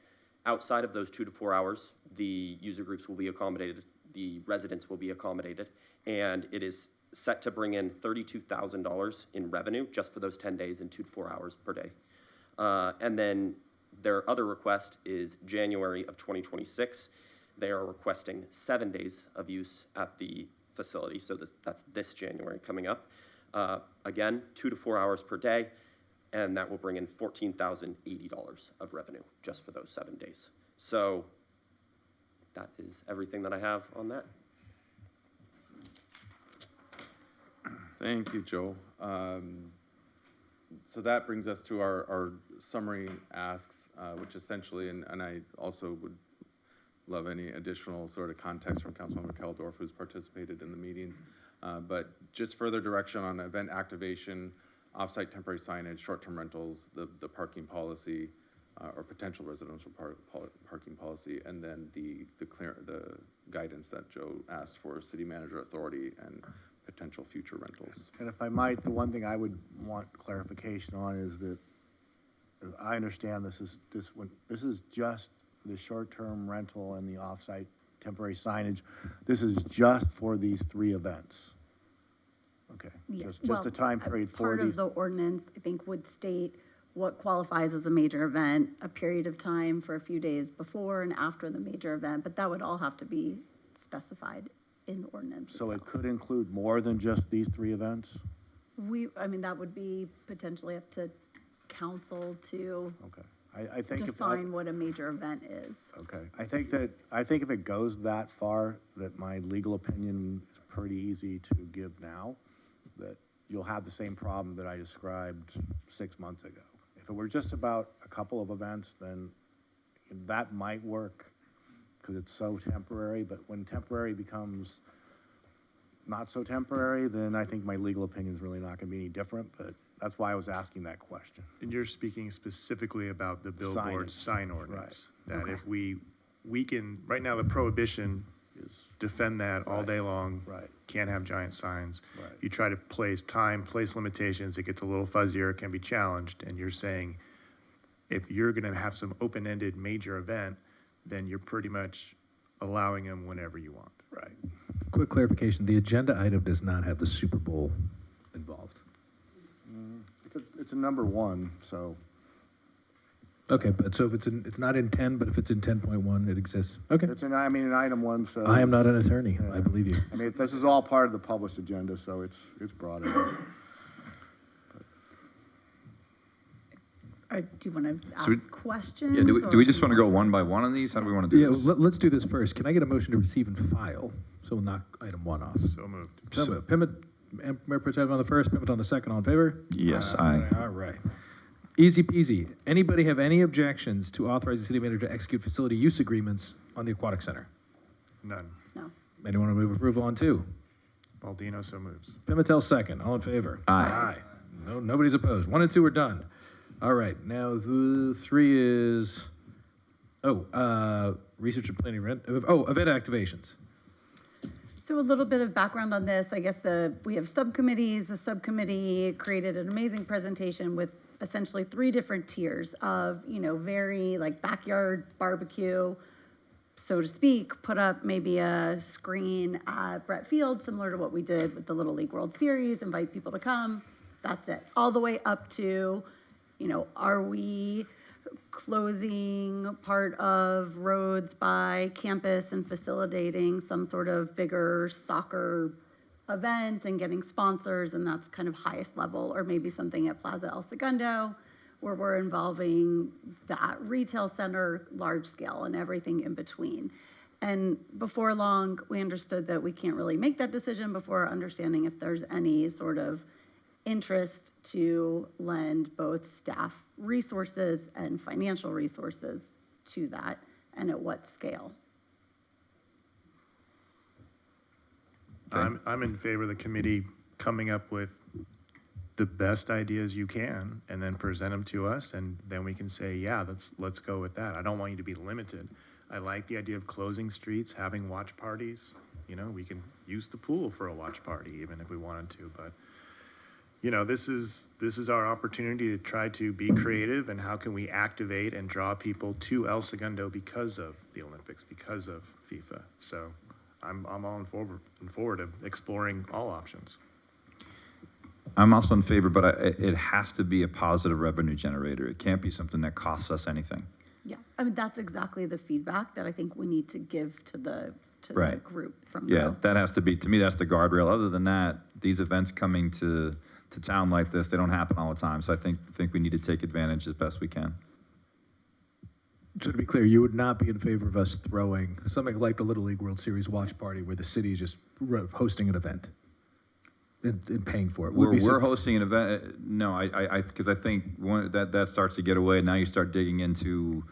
Outside of those 2 to 4 hours, the user groups will be accommodated, the residents will be accommodated, and it is set to bring in $32,000 in revenue just for those 10 days and 2 to 4 hours per day. And then their other request is January of 2026. They are requesting 7 days of use at the facility, so that's this January coming up. Again, 2 to 4 hours per day, and that will bring in $14,080 of revenue just for those 7 days. So that is everything that I have on that. Thank you, Joe. So that brings us to our summary asks, which essentially, and I also would love any additional sort of context from Councilmember Keldorf, who's participated in the meetings, but just further direction on event activation, off-site temporary signage, short-term rentals, the parking policy, or potential residential parking policy, and then the guidance that Joe asked for city manager authority and potential future rentals. And if I might, the one thing I would want clarification on is that, as I understand this is just the short-term rental and the off-site temporary signage. This is just for these 3 events. Okay, Yeah, just a time period for Part these. of the ordinance, I think, would state what qualifies as a major event, a period of time for a few days before and after the major event, but that would all have to be specified in the ordinance. So it could include more than just these 3 events? I mean, that would be potentially up to council to I think define what a major event is. Okay, I think if it goes that far, that my legal opinion is pretty easy to give now, that you'll have the same problem that I described 6 months ago. If it were just about a couple of events, then that might work because it's so temporary, but when temporary becomes not so temporary, then I think my legal opinion is really not going to be any different, but that's why I was asking that question. And you're speaking specifically about the billboard sign ordinance. That if we can, right now the prohibition is defend that all day long. Can't have giant signs. You try to place limitations, it gets a little fuzzier, it can be challenged, and you're saying if you're gonna have some open-ended major event, then you're pretty much allowing them whenever you want. Right. Quick clarification, the agenda item does not have the Super Bowl involved. It's a number one, so. Okay, but so if it's not in 10, but if it's in 10.1, it exists. Okay. It's in item one, so. I am not an attorney, Yeah. I believe you. I mean, this is all part of the published agenda, so it's broad enough. Or do you want to ask So we- questions? Yeah, do or we just want to go one by one on these? How do we want to do Yeah, this? let's do this first. Can I get a motion to receive and file? So we'll knock item 1 off. So moved. So moved. Mayor Pro Tem on the first, Pimmett on the second. All in favor? Yes, aye. All right. Easy peasy. Anybody have any objections to authorize the city manager to execute facility use agreements on the Aquatic Center? None. No. Anyone want to move approval on 2? Baldino so moves. Pimentel second. All in favor? Aye. No, nobody's opposed. 1 and 2 are done. All right. Now the 3 is research and planning event activations. So a little bit of background on this. I guess we have subcommittees. The subcommittee created an amazing presentation with essentially 3 different tiers of, very like backyard barbecue, so to speak, put up maybe a screen at Brett Field, similar to what we did with the Little League World Series, invite people to come. That's it. All the way up to, are we closing part of roads by campus and facilitating some sort of bigger soccer event and getting sponsors, and that's kind of highest level, or maybe something at Plaza El Segundo where we're involving that retail center, large scale, and everything in between. And before long, we understood that we can't really make that decision before understanding if there's any sort of interest to lend both staff resources and financial resources to that, and at what scale. I'm in favor of the committee coming up with the best ideas you can and then present them to us, and then we can say, yeah, let's go with that. I don't want you to be limited. I like the idea of closing streets, having watch parties. We can use the pool for a watch party even if we wanted to, but this is our opportunity to try to be creative, and how can we activate and draw people to El Segundo because of the Olympics, because of FIFA. So I'm all in forward of exploring all options. I'm also in favor, but it has to be a positive revenue generator. It can't be something that costs us anything. Yeah, that's exactly the feedback that I think we need to give to the Right. group from Yeah, Go. that has to be, to me, that's the guardrail. Other than that, these events coming to town like this, they don't happen all the time. So I think we need to take advantage as best we can. So to be clear, you would not be in favor of us throwing something like the Little League World Series watch party where the city is just hosting an event and paying for it? We're hosting an event. No, because I think that starts to get away. Now you start digging into.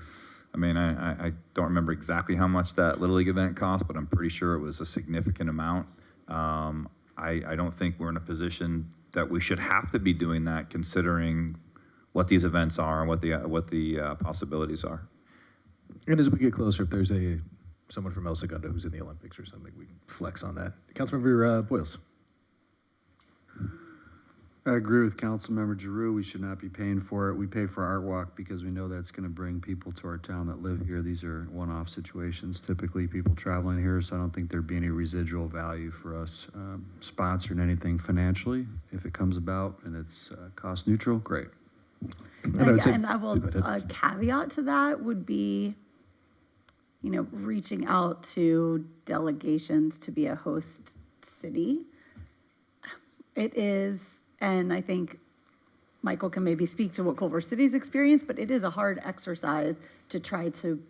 I don't remember exactly how much that Little League event cost, but I'm pretty sure it was a significant amount. I don't think we're in a position that we should have to be doing that, considering what these events are and what the possibilities are. And as we get closer, if there's someone from El Segundo who's in the Olympics or something, we can flex on that. Councilmember Boyles. I agree with Councilmember Giroux. We should not be paying for it. We pay for Art Walk because we know that's going to bring people to our town that live here. These are one-off situations, typically people traveling here, so I don't think there'd be any residual value for us sponsoring anything financially. If it comes about and it's cost neutral, great. And I will, a caveat to that would be, reaching out to delegations to be a host city. It is, and I think Michael can maybe speak to what Culver City's experience, but it is a hard exercise to try to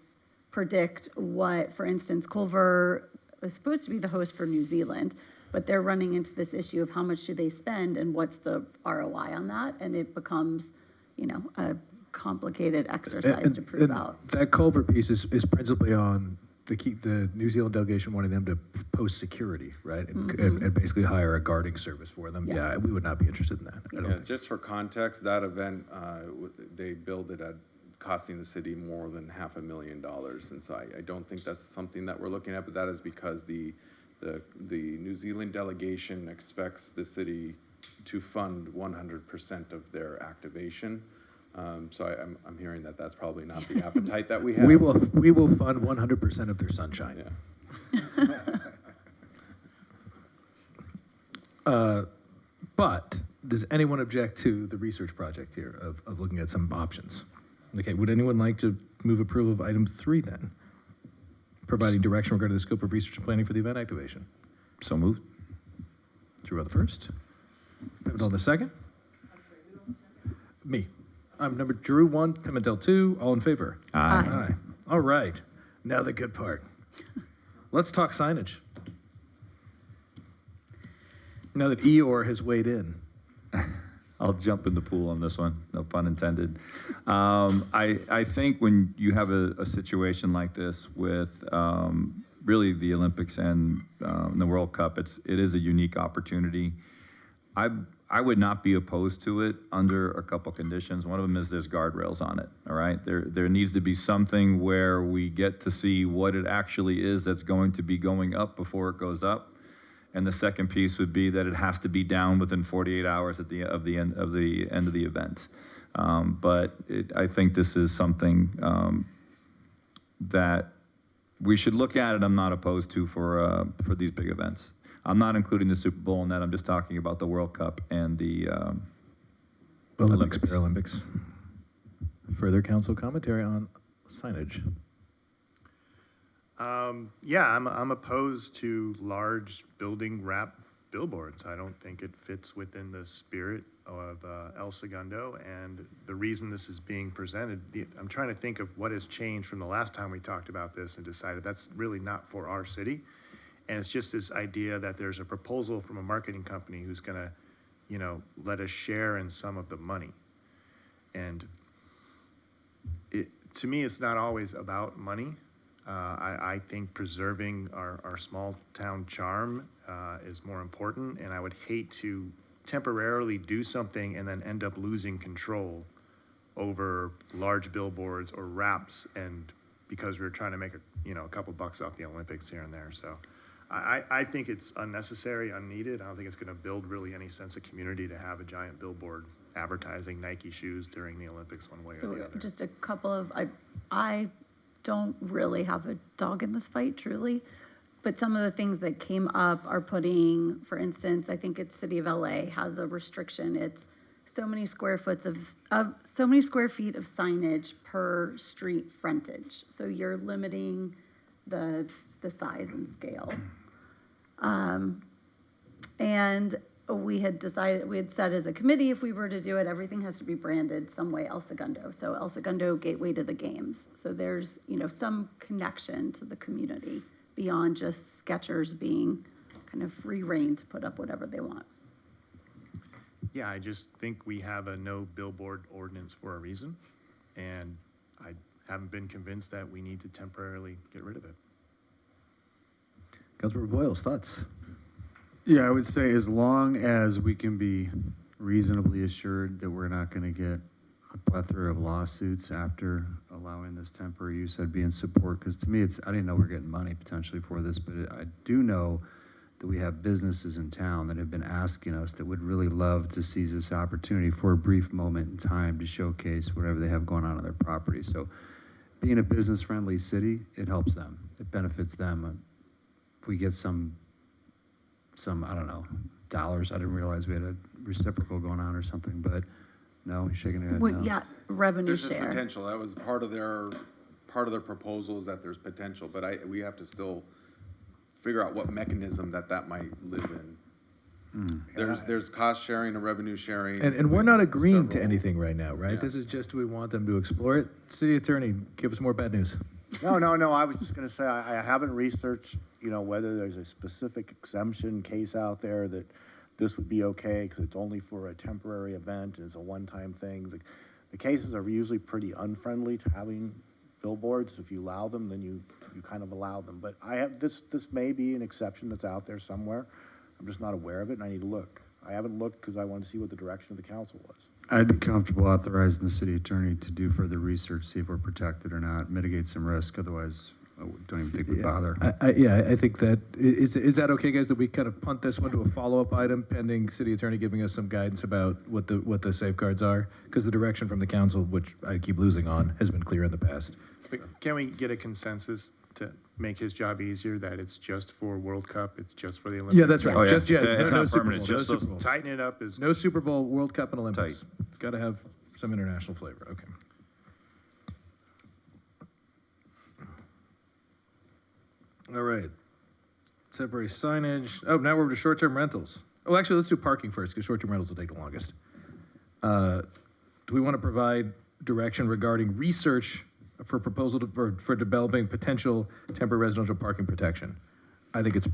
predict what, for instance, Culver is supposed to be the host for New Zealand, but they're running into this issue of how much do they spend and what's the ROI on that, and it becomes, a complicated exercise to prove out. That Culver piece is principally on the New Zealand delegation wanting them to post security, right? And basically hire a guarding service for them. Yeah, we would not be interested in that. I don't think. Just for context, that event, they billed it at costing the city more than $500,000. And so I don't think that's something that we're looking at, but that is because the New Zealand delegation expects the city to fund 100% of their activation. So I'm hearing that that's probably not the appetite that we have. We will fund 100% of their sunshine. Yeah. But does anyone object to the research project here of looking at some options? Okay, would anyone like to move approval of item 3 then? Providing direction regarding the scope of research and planning for the event activation. So moved. Drew on the first. Pimentel on the second. Me. I'm number Drew 1, Pimentel 2. All in favor? Aye. All right. Now the good part. Let's talk signage. Now that Eeyore has weighed in. I'll jump in the pool on this one, no pun intended. I think when you have a situation like this with really the Olympics and the World Cup, it is a unique opportunity. I would not be opposed to it under a couple conditions. One of them is there's guardrails on it, all right? There needs to be something where we get to see what it actually is that's going to be going up before it goes up. And the second piece would be that it has to be down within 48 hours at the end of the event. But I think this is something that we should look at, and I'm not opposed to for these big events. I'm not including the Super Bowl in that. I'm just talking about the World Cup and the Olympics, Paralympics. Further council commentary on signage. Yeah, I'm opposed to large building wrap billboards. I don't think it fits within the spirit of El Segundo, and the reason this is being presented, I'm trying to think of what has changed from the last time we talked about this and decided that's really not for our city. And it's just this idea that there's a proposal from a marketing company who's gonna, let us share in some of the money. And to me, it's not always about money. I think preserving our small town charm is more important, and I would hate to temporarily do something and then end up losing control over large billboards or wraps, and because we're trying to make a couple bucks off the Olympics here and there. So I think it's unnecessary, unneeded. I don't think it's going to build really any sense of community to have a giant billboard advertising Nike shoes during the Olympics one way or the other. Just a couple of, I don't really have a dog in this fight, truly. But some of the things that came up are putting, for instance, I think it's City of LA has a restriction. It's so many square feet of signage per street frontage. So you're limiting the size and scale. And we had said as a committee, if we were to do it, everything has to be branded some way El Segundo. So El Segundo Gateway to the Games. So there's, some connection to the community beyond just Skechers being kind of free reign to put up whatever they want. Yeah, I just think we have a no billboard ordinance for a reason, and I haven't been convinced that we need to temporarily get rid of it. Councilmember Boyles, thoughts? Yeah, I would say as long as we can be reasonably assured that we're not going to get a plethora of lawsuits after allowing this temporary use, I'd be in support. Because to me, I didn't know we were getting money potentially for this, but I do know that we have businesses in town that have been asking us that would really love to seize this opportunity for a brief moment in time to showcase whatever they have going on their property. So being a business-friendly city, it helps them. It benefits them. If we get some, I don't know, dollars. I didn't realize we had a reciprocal going on or something, but no, you're shaking your head no. Yeah, revenue There's share. just potential. That was part of their proposal, is that there's potential, but we have to still figure out what mechanism that might live in. There's cost sharing and revenue sharing. And we're not agreeing to several. anything right now, right? Yeah. This is just, we want them to explore it. City Attorney, give us more bad news. No, I was just gonna say, I haven't researched, whether there's a specific exemption case out there that this would be okay, because it's only for a temporary event, and it's a one-time thing. The cases are usually pretty unfriendly to having billboards. If you allow them, then you kind of allow them. But this may be an exception that's out there somewhere. I'm just not aware of it, and I need to look. I haven't looked because I want to see what the direction of the council was. I'd be comfortable authorizing the city attorney to do further research, see if we're protected or not, mitigate some risk. Otherwise, I don't even think we'd bother. I think that, is that okay, guys, that we kind of punt this one to a follow-up item pending city attorney giving us some guidance about what the safeguards are? Because the direction from the council, which I keep losing on, has been clear in the past. But can we get a consensus to make his job easier, that it's just for World Cup, it's just for the Olympics? Yeah, that's right. Oh, yeah. Just, yeah, Yeah, it's no not Super permanent, Bowl, no just Super those- Bowl. Tighten it up is. No Super Bowl, World Cup, and Olympics. Tight. It's got to have some international flavor. Okay. All right. Temporary signage. Oh, now we're to short-term rentals. Oh, actually, let's do parking first, because short-term rentals will take the longest. Do we want to provide direction regarding research for proposal for developing potential temporary residential parking protection? I think it's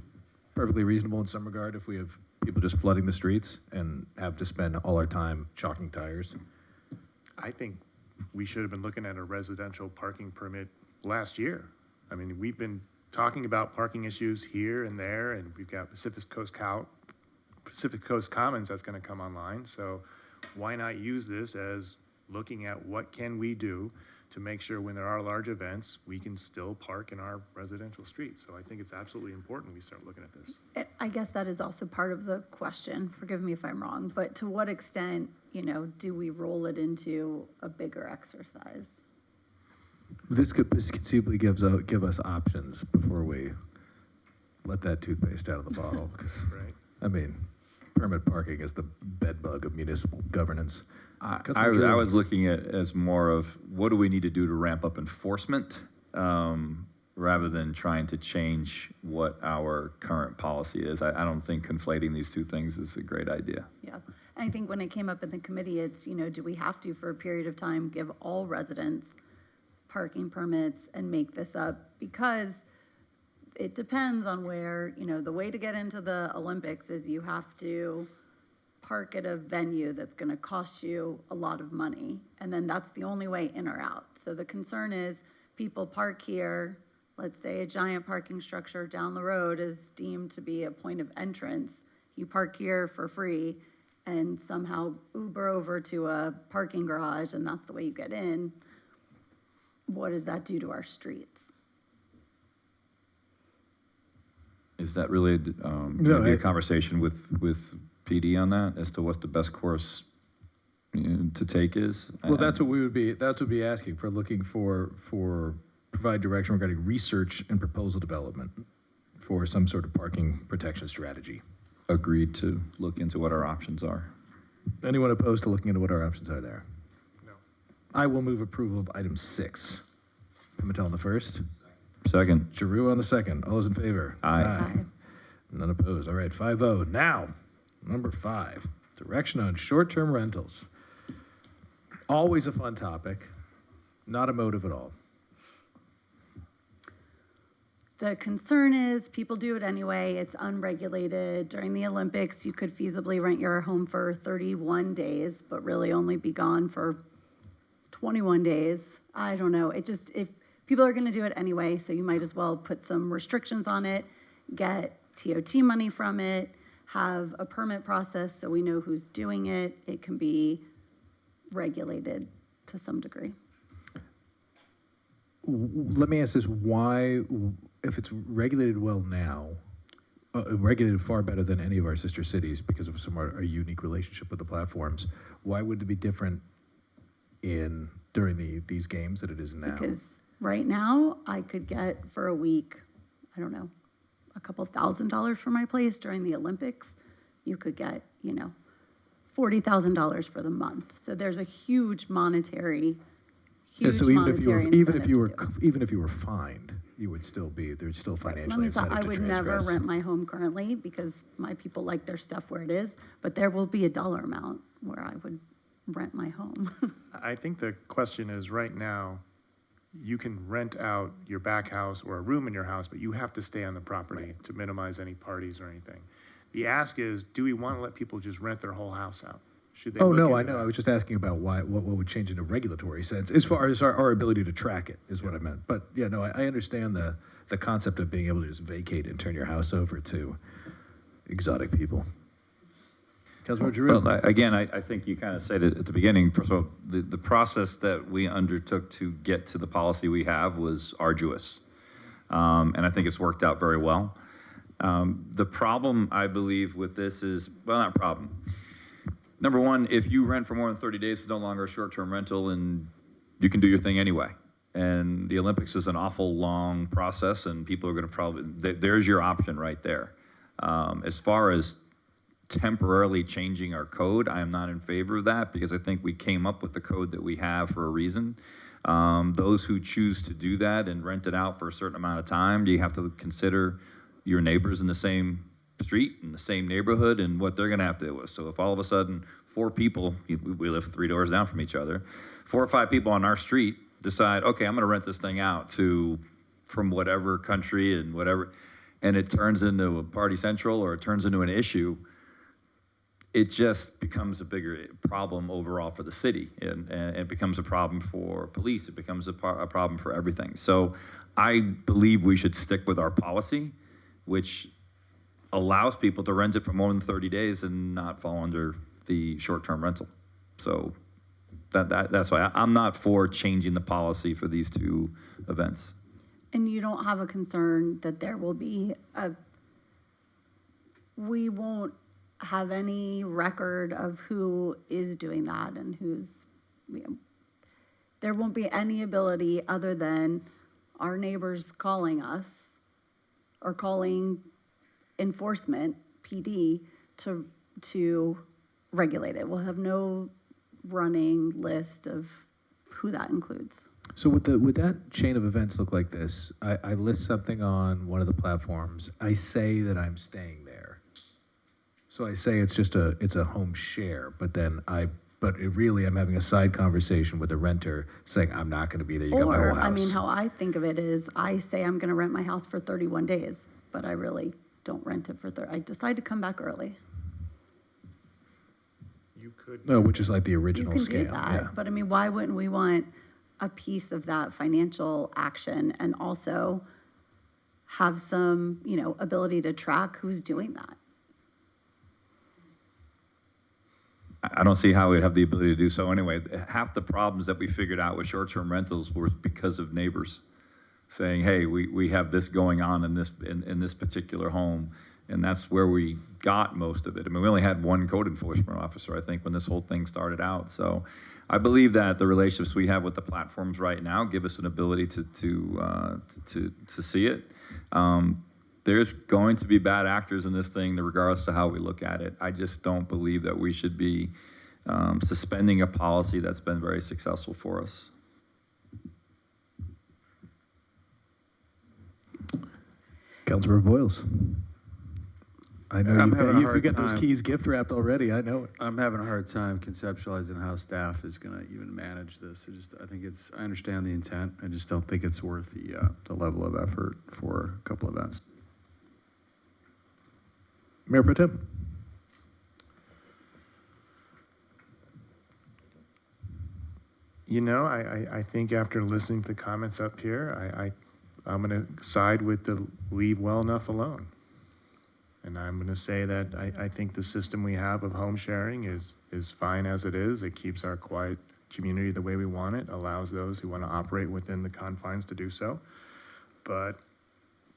perfectly reasonable in some regard if we have people just flooding the streets and have to spend all our time chalking tires. I think we should have been looking at a residential parking permit last year. I mean, we've been talking about parking issues here and there, and we've got Pacific Coast Commons that's gonna come online, so why not use this as looking at what can we do to make sure when there are large events, we can still park in our residential streets. So I think it's absolutely important we start looking at this. I guess that is also part of the question, forgive me if I'm wrong, but to what extent, do we roll it into a bigger exercise? This could conceivably give us options before we let that toothpaste out of the bottle. 'Cause, Right. I mean, permit parking is the bedbug of municipal governance. I was looking at as more of what do we need to do to ramp up enforcement, rather than trying to change what our current policy is. I don't think conflating these two things is a great idea. Yeah, and I think when it came up in the committee, it's, do we have to, for a period of time, give all residents parking permits and make this up? Because it depends on where, the way to get into the Olympics is you have to park at a venue that's gonna cost you a lot of money, and then that's the only way in or out. So the concern is people park here, let's say a giant parking structure down the road is deemed to be a point of entrance. You park here for free and somehow Uber over to a parking garage and that's the way you get in. What does that do to our streets? Is that really, maybe a conversation with PD on that as to what the best course to take is? Well, that's what we'd be asking for, looking for provide direction regarding research and proposal development for some sort of parking protection strategy. Agreed to look into what our options are. Anyone opposed to looking into what our options are there? No. I will move approval of item 6. Pimentel on the first. Second. Giroux on the second. All those in favor? Aye. None opposed. All right, 5-0. Now, number 5, direction on short-term rentals. Always a fun topic, not emotive at all. The concern is people do it anyway. It's unregulated. During the Olympics, you could feasibly rent your home for 31 days, but really only be gone for 21 days. I don't know. If people are going to do it anyway, so you might as well put some restrictions on it, get TOT money from it, have a permit process so we know who's doing it. It can be regulated to some degree. Let me ask this, why, if it's regulated well now, regulated far better than any of our sister cities because of our unique relationship with the platforms, why would it be different during these games than it is now? Because right now, I could get for a week, I don't know, a couple $1,000 for my place. During the Olympics, you could get, $40,000 for the month. So there's a huge monetary so even if you were fined, you would still be, there's still financial Let me incentive say, I to would never transgress. rent my home currently because my people like their stuff where it is, but there will be a dollar amount where I would rent my home. I think the question is, right now, you can rent out your back house or a room in your house, but you have to stay on the property to minimize any parties or anything. The ask is, do we want to let people just rent their whole house out? Should they Oh, look no, into I know. that? I was just asking about what would change in a regulatory sense, as far as our ability to track it, is what I meant. But, yeah, no, I understand the concept of being able to just vacate and turn your house over to exotic people. Councilmember Giroux. Well, again, I think you kind of said it at the beginning. First of all, the process that we undertook to get to the policy we have was arduous. And I think it's worked out very well. The problem, I believe, with this is, well, not problem. Number one, if you rent for more than 30 days, it's no longer a short-term rental, and you can do your thing anyway. And the Olympics is an awful long process, and people are going to probably, there's your option right there. As far as temporarily changing our code, I am not in favor of that, because I think we came up with the code that we have for a reason. Those who choose to do that and rent it out for a certain amount of time, you have to consider your neighbors in the same street, in the same neighborhood, and what they're going to have to deal with. So if all of a sudden 4 people, we live 3 doors down from each other, 4 or 5 people on our street decide, okay, I'm going to rent this thing out from whatever country and whatever, and it turns into a party central or it turns into an issue, it just becomes a bigger problem overall for the city, and it becomes a problem for police. It becomes a problem for everything. So I believe we should stick with our policy, which allows people to rent it for more than 30 days and not fall under the short-term rental. So that's why I'm not for changing the policy for these 2 events. And you don't have a concern that there will be we won't have any record of who is doing that and who's, there won't be any ability other than our neighbors calling us or calling enforcement, PD, to regulate it. We'll have no running list of who that includes. So would that chain of events look like this? I list something on one of the platforms. I say that I'm staying there. So I say it's a home share, but then really I'm having a side conversation with a renter saying I'm not going to be there. You got my whole house. I mean, how I think of it is I say I'm going to rent my house for 31 days, but I really don't rent it for 30. I decide to come back early. You could. No, which is like the original You can scale. do that, Yeah. but I mean, why wouldn't we want a piece of that financial action and also have some, ability to track who's doing that? I don't see how we'd have the ability to do so anyway. Half the problems that we figured out with short-term rentals were because of neighbors saying, hey, we have this going on in this particular home, and that's where we got most of it. I mean, we only had 1 code enforcement officer, I think, when this whole thing started out. So I believe that the relationships we have with the platforms right now give us an ability to see it. There's going to be bad actors in this thing regardless of how we look at it. I just don't believe that we should be suspending a policy that's been very successful for us. Councilmember Boyles. I know I'm having a you hard got those time. keys gift wrapped already. I know it. I'm having a hard time conceptualizing how staff is going to even manage this. I understand the intent. I just don't think it's worth the level of effort for a couple events. Mayor Pro Tem. I think after listening to the comments up here, I'm going to side with the leave well enough alone. And I'm going to say that I think the system we have of home sharing is fine as it is. It keeps our quiet community the way we want it, allows those who want to operate within the confines to do so. But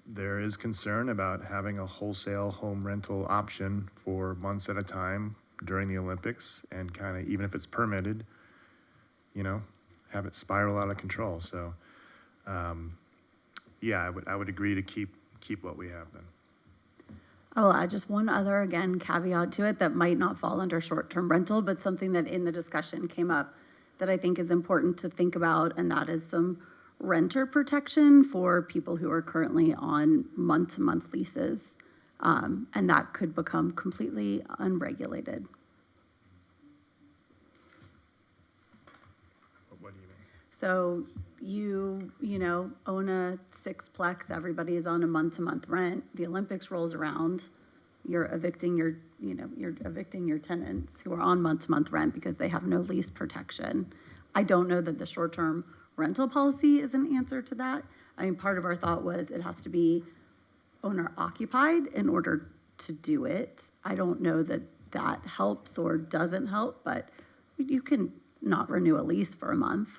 there is concern about having a wholesale home rental option for months at a time during the Olympics, and kind of, even if it's permitted, have it spiral out of control. So, yeah, I would agree to keep what we have then. I will add just one other, again, caveat to it that might not fall under short-term rental, but something that in the discussion came up that I think is important to think about, and that is some renter protection for people who are currently on month-to-month leases, and that could become completely unregulated. What do you mean? So you own a 6-plex, everybody is on a month-to-month rent. The Olympics rolls around, you're evicting your tenants who are on month-to-month rent because they have no lease protection. I don't know that the short-term rental policy is an answer to that. I mean, part of our thought was it has to be owner occupied in order to do it. I don't know that that helps or doesn't help, but you can not renew a lease for a month.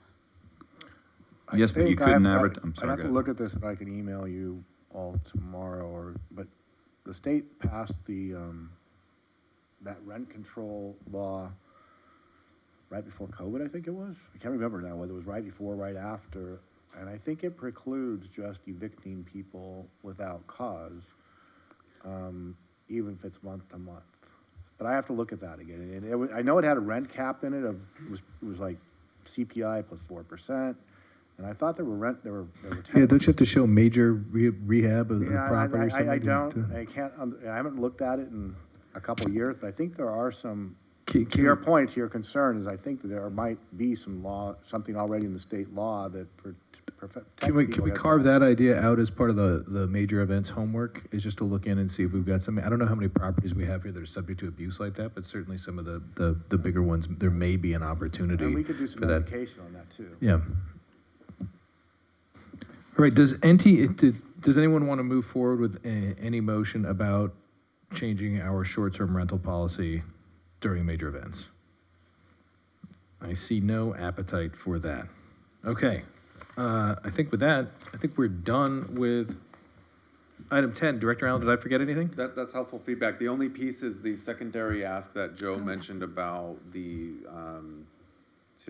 Yes, but you couldn't advertise. I'm I'd sorry. have go to ahead. look at this and I can email you all tomorrow, but the state passed that rent control law right before COVID, I think it was. I can't remember now whether it was right before or right after. and I think it precludes just evicting people without cause, even if it's month to month. But I have to look at that again, and I know it had a rent cap in it of, it was like CPI plus 4%, and I thought there were Yeah, don't you have to show major rehab of the yeah, property or something? I don't, I can't, I haven't looked at it in a couple of years, but I think there are some, to your point, to your concern, is I think that there might be some law, something already in the state law that Can we carve that idea out as part of the major events homework, is just to look in and see if we've got some, I don't know how many properties we have here that are subject to abuse like that, but certainly some of the bigger ones, there may be an opportunity And we could do some for that. education on that too. Yeah. All right, does anyone want to move forward with any motion about changing our short-term rental policy during major events? I see no appetite for that. Okay. I think with that, I think we're done with item 10. Director Allen, did I forget anything? That's helpful feedback. The only piece is the secondary ask that Joe mentioned about the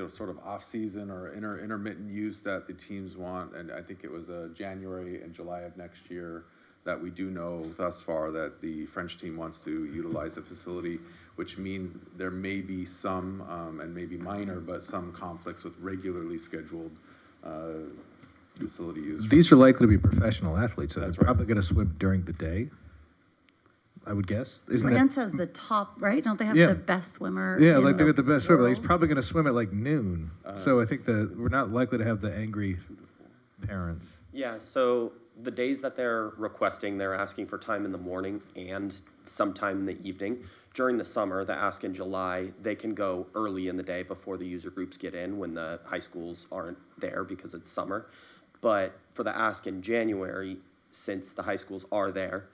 sort of off-season or intermittent use that the teams want, and I think it was January and July of next year that we do know thus far that the French team wants to utilize the facility, which means there may be some, and maybe minor, but some conflicts with regularly scheduled facility use. These are likely to be professional athletes, so they're That's right. probably going to swim during the day, I would guess. Isn't that? France has the top, right? Don't they have Yeah. the best swimmer? Yeah, in like they got the best swimmer. He's world? probably going to swim at like noon. So I think that we're not likely to have the angry parents. Yeah, so the days that they're requesting, they're asking for time in the morning and sometime in the evening. During the summer, the ask in July, they can go early in the day before the user groups get in when the high schools aren't there because it's summer. But for the ask in January, since the high schools are there,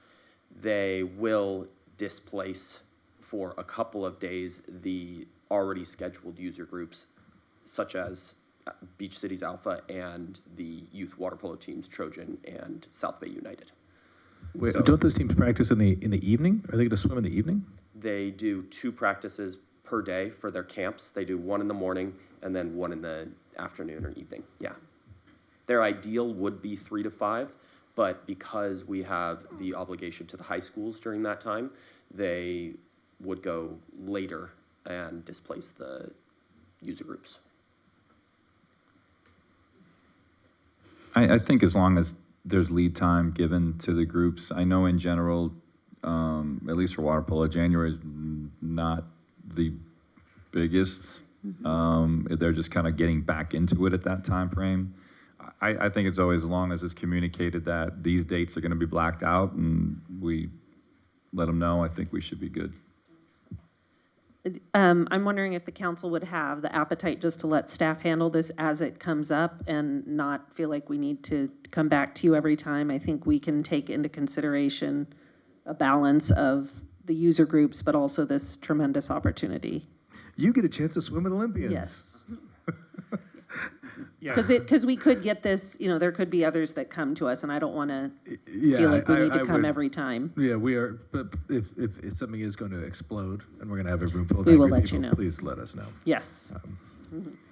they will displace for a couple of days the already scheduled user groups, such as Beach Cities Alpha and the youth water polo teams, Trojan and South Bay United. Wait, So- don't those teams practice in the evening? Are they going to swim in the evening? They do 2 practices per day for their camps. They do 1 in the morning and then 1 in the afternoon or evening. Yeah. Their ideal would be 3 to 5, but because we have the obligation to the high schools during that time, they would go later and displace the user groups. I think as long as there's lead time given to the groups, I know in general, at least for water polo, January is not the biggest. They're just kind of getting back into it at that time frame. I think it's always, as long as it's communicated that these dates are going to be blacked out and we let them know, I think we should be good. I'm wondering if the council would have the appetite just to let staff handle this as it comes up and not feel like we need to come back to you every time. I think we can take into consideration a balance of the user groups, but also this tremendous opportunity. You get a chance to swim with Olympians. Yes. Yeah. Because we could get this, there could be others that come to us, and I don't want to Yeah, feel like we I- need to I come would- every time. Yeah, we are, but if something is going to explode and we're going to have a room full of We will angry let you people, know. please let us know. Yes. I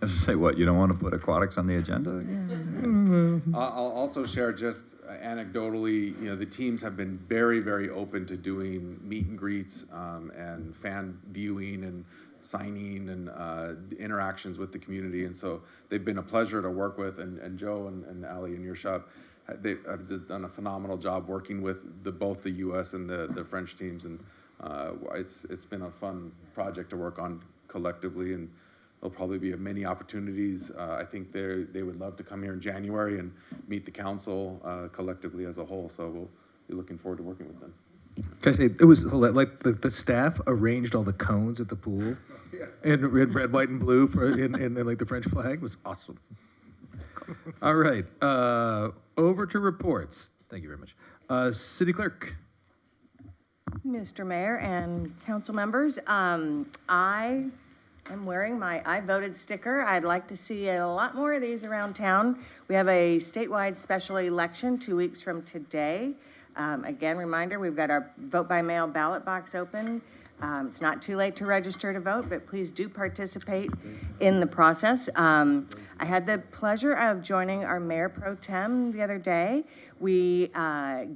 was gonna say, what, you don't want to put aquatics on the agenda? I'll also share just anecdotally, the teams have been very, very open to doing meet and greets and fan viewing and signing and interactions with the community. And so they've been a pleasure to work with. And Joe and Ali in your shop, they have just done a phenomenal job working with both the U.S. and the French teams. And it's been a fun project to work on collectively. And there'll probably be many opportunities. I think they would love to come here in January and meet the council collectively as a whole. So we'll be looking forward to working with them. Can I say, it was like the staff arranged all the cones at the pool in red, white, and blue and like the French flag. It was awesome. All right, over to reports. Thank you very much. City Clerk. Mr. Mayor and council members, I am wearing my I voted sticker. I'd like to see a lot more of these around town. We have a statewide special election 2 weeks from today. Again, reminder, we've got our vote by mail ballot box open. It's not too late to register to vote, but please do participate in the process. I had the pleasure of joining our Mayor Pro Tem the other day. We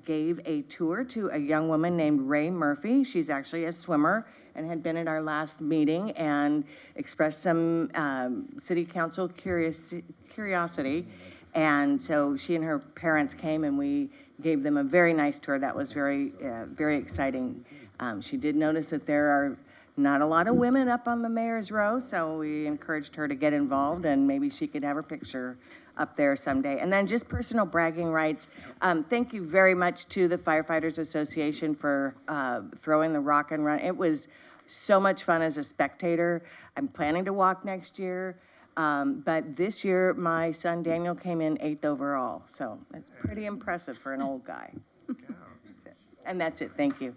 gave a tour to a young woman named Ray Murphy. She's actually a swimmer and had been at our last meeting and expressed some city council curiosity. And so she and her parents came and we gave them a very nice tour. That was very, very exciting. She did notice that there are not a lot of women up on the mayor's row, so we encouraged her to get involved and maybe she could have her picture up there someday. And then just personal bragging rights. Thank you very much to the Firefighters Association for throwing the rock and run. It was so much fun as a spectator. I'm planning to walk next year. But this year, my son Daniel came in 8th overall, so that's pretty impressive for an old guy. And that's it, thank you.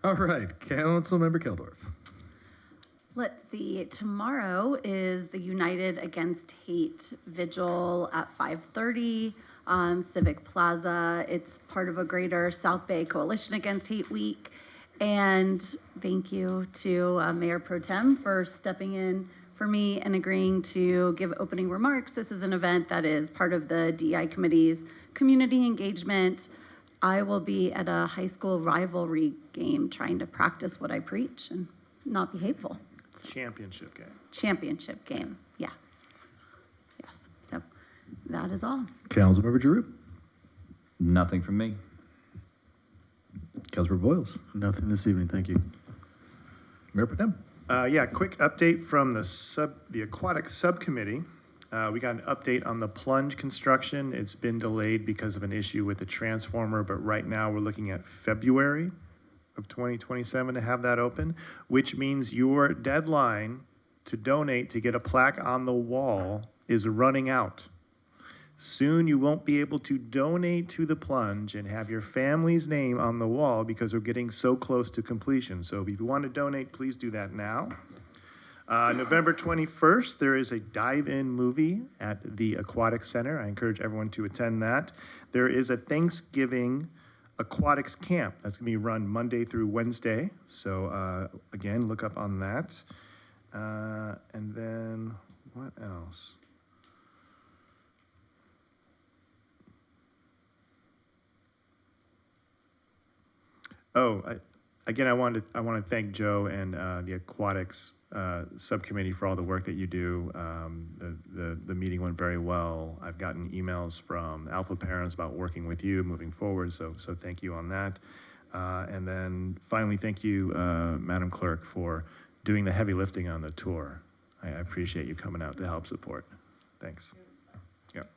All right, Councilmember Keldorf. Let's see, tomorrow is the United Against Hate Vigil at 5:30, Civic Plaza. It's part of a greater South Bay Coalition Against Hate Week. And thank you to Mayor Pro Tem for stepping in for me and agreeing to give opening remarks. This is an event that is part of the DEI Committee's community engagement. I will be at a high school rivalry game trying to practice what I preach and not be hateful. Championship game. Championship game, yes. Yes, so that is all. Councilmember Giroux. Nothing from me. Councilmember Boyles. Nothing this evening, thank you. Mayor Pro Tem. Yeah, quick update from the aquatic subcommittee. We got an update on the plunge construction. It's been delayed because of an issue with the transformer, but right now we're looking at February of 2027 to have that open, which means your deadline to donate to get a plaque on the wall is running out. Soon you won't be able to donate to the plunge and have your family's name on the wall because we're getting so close to completion. So if you want to donate, please do that now. November 21st, there is a dive-in movie at the Aquatic Center. I encourage everyone to attend that. There is a Thanksgiving aquatics camp that's going to be run Monday through Wednesday. So again, look up on that. And then what else? Oh, I want to thank Joe and the aquatics subcommittee for all the work that you do. The meeting went very well. I've gotten emails from alpha parents about working with you moving forward, so thank you on that. And then finally, thank you, Madam Clerk, for doing the heavy lifting on the tour. I appreciate you coming out to help support. Thanks. Yep.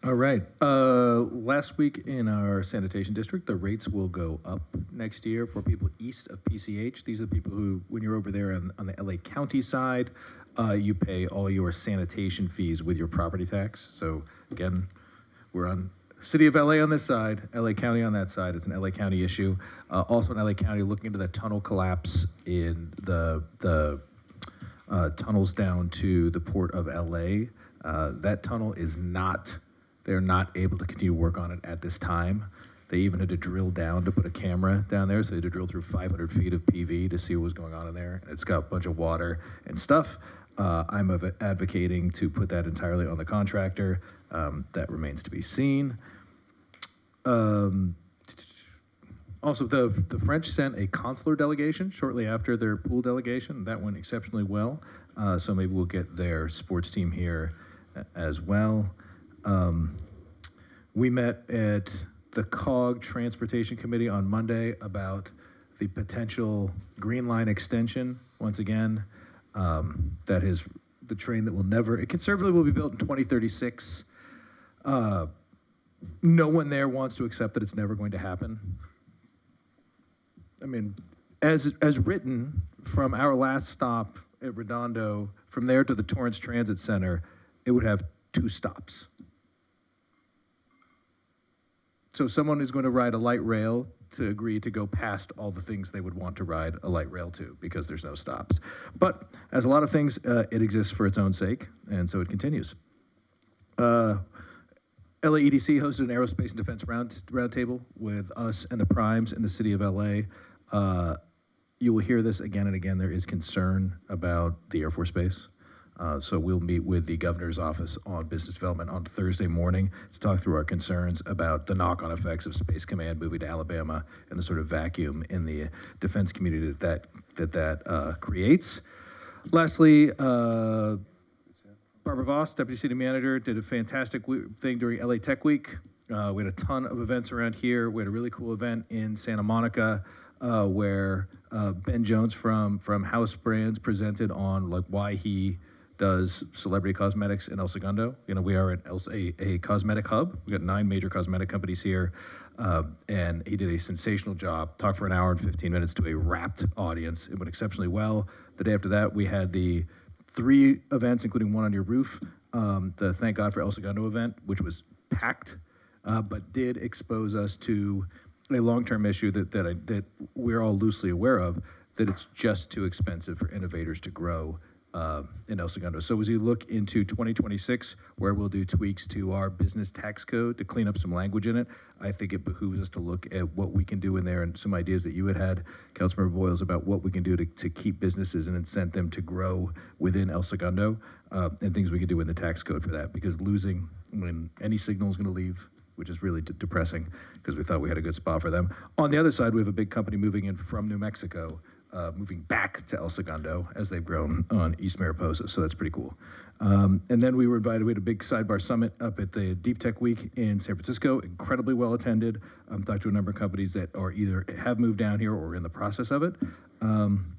All right. Last week in our sanitation district, the rates will go up next year for people east of PCH. These are the people who, when you're over there on the LA County side, you pay all your sanitation fees with your property tax. So again, we're on City of LA on this side, LA County on that side. It's an LA County issue. Also in LA County, looking into the tunnel collapse in the tunnels down to the port of LA. That tunnel is not, they're not able to continue work on it at this time. They even had to drill down to put a camera down there, so they had to drill through 500 feet of PV to see what was going on in there. It's got a bunch of water and stuff. I'm advocating to put that entirely on the contractor. That remains to be seen. Also, the French sent a consular delegation shortly after their pool delegation. That went exceptionally well. So maybe we'll get their sports team here as well. We met at the COG Transportation Committee on Monday about the potential Green Line extension. Once again, that is the train that will never, it conservatively will be built in 2036. No one there wants to accept that it's never going to happen. I mean, as written from our last stop at Redondo, from there to the Torrance Transit Center, it would have 2 stops. So someone is going to ride a light rail to agree to go past all the things they would want to ride a light rail to because there's no stops. But as a lot of things, it exists for its own sake, and so it continues. LAEDC hosted an aerospace and defense roundtable with us and the primes in the city of LA. You will hear this again and again. There is concern about the Air Force Base. So we'll meet with the governor's office on business development on Thursday morning to talk through our concerns about the knock-on effects of Space Command moving to Alabama and the sort of vacuum in the defense community that creates. Lastly, Barbara Voss, Deputy City Manager, did a fantastic thing during LA Tech Week. We had a ton of events around here. We had a really cool event in Santa Monica where Ben Jones from House Brands presented on like why he does celebrity cosmetics in El Segundo. You know, we are a cosmetic hub. We got 9 major cosmetic companies here, and he did a sensational job. Talked for an hour and 15 minutes to a rapt audience. It went exceptionally well. The day after that, we had the 3 events, including one on your roof. The Thank God for El Segundo event, which was packed, but did expose us to a long-term issue that we're all loosely aware of, that it's just too expensive for innovators to grow in El Segundo. So as we look into 2026, where we'll do tweaks to our business tax code to clean up some language in it, I think it behooves us to look at what we can do in there and some ideas that you had, Councilmember Boyles, about what we can do to keep businesses and incent them to grow within El Segundo, and things we can do in the tax code for that, because losing when any signal is going to leave, which is really depressing because we thought we had a good spot for them. On the other side, we have a big company moving in from New Mexico, moving back to El Segundo as they've grown on East Mariposa, so that's pretty cool. And then we were invited, we had a big sidebar summit up at the Deep Tech Week in San Francisco, incredibly well attended. Talked to a number of companies that are either have moved down here or are in the process of it. And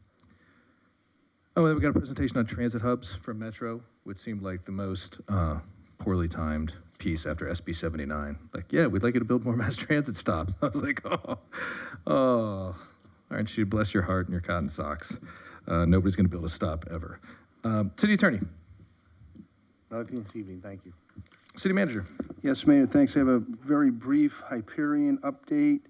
then we got a presentation on transit hubs from Metro, which seemed like the most poorly timed piece after SB 79. Like, yeah, we'd like you to build more mass transit stops. I was like, oh, aren't you, bless your heart and your cotton socks. Nobody's going to build a stop ever. City Attorney. Nothing this evening, thank you. City Manager. Yes, Mayor, thanks. I have a very brief Hyperion update.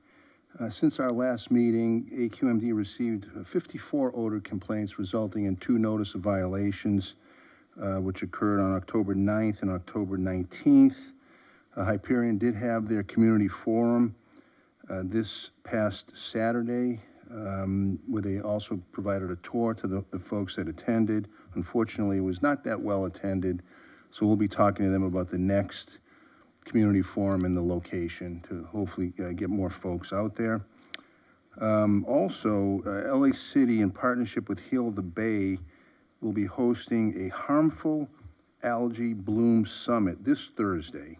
Since our last meeting, AQMD received 54 odor complaints resulting in 2 notice of violations, which occurred on October 9th and October 19th. Hyperion did have their community forum this past Saturday, where they also provided a tour to the folks that attended. Unfortunately, it was not that well attended, so we'll be talking to them about the next community forum and the location to hopefully get more folks out there. Also, LA City, in partnership with Heal the Bay, will be hosting a harmful algae bloom summit this Thursday.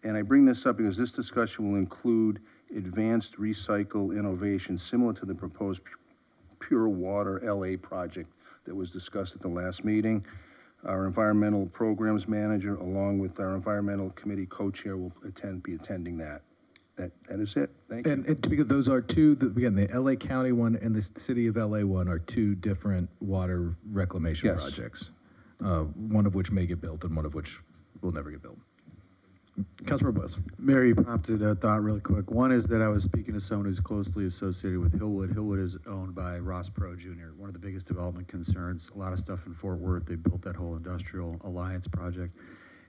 And I bring this up because this discussion will include advanced recycle innovation similar to the proposed Pure Water LA project that was discussed at the last meeting. Our environmental programs manager, along with our environmental committee co-chair, will be attending that. That is it. Thank you. And because those are 2, again, the LA County one and the City of LA one are 2 different water reclamation projects, one of which may get built and one of which will never get built. Councilmember Boyles. Mary prompted a thought really quick. One is that I was speaking to someone who's closely associated with Hillwood. Hillwood is owned by Ross Perot Jr., one of the biggest development concerns. A lot of stuff in Fort Worth. They built that whole industrial alliance project.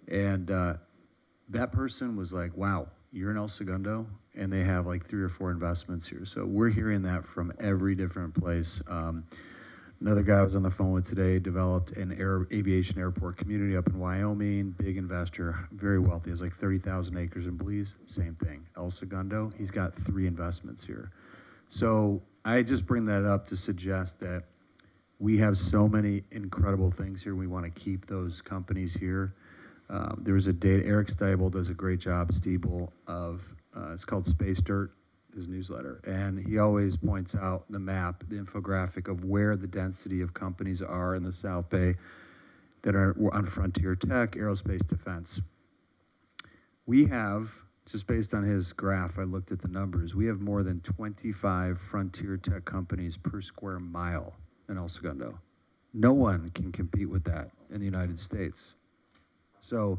And that person was like, wow, you're in El Segundo? And they have like 3 or 4 investments here. So we're hearing that from every different place. Another guy I was on the phone with today developed an aviation airport community up in Wyoming, big investor, very wealthy, has like 30,000 acres in Belize, same thing. El Segundo, he's got 3 investments here. So I just bring that up to suggest that we have so many incredible things here. We want to keep those companies here. There was a data, Eric Steibel does a great job, Steibel, of, it's called Space Dirt, his newsletter, and he always points out the map, the infographic of where the density of companies are in the South Bay that are on frontier tech, aerospace, defense. We have, just based on his graph, I looked at the numbers, we have more than 25 frontier tech companies per square mile in El Segundo. No one can compete with that in the United States. So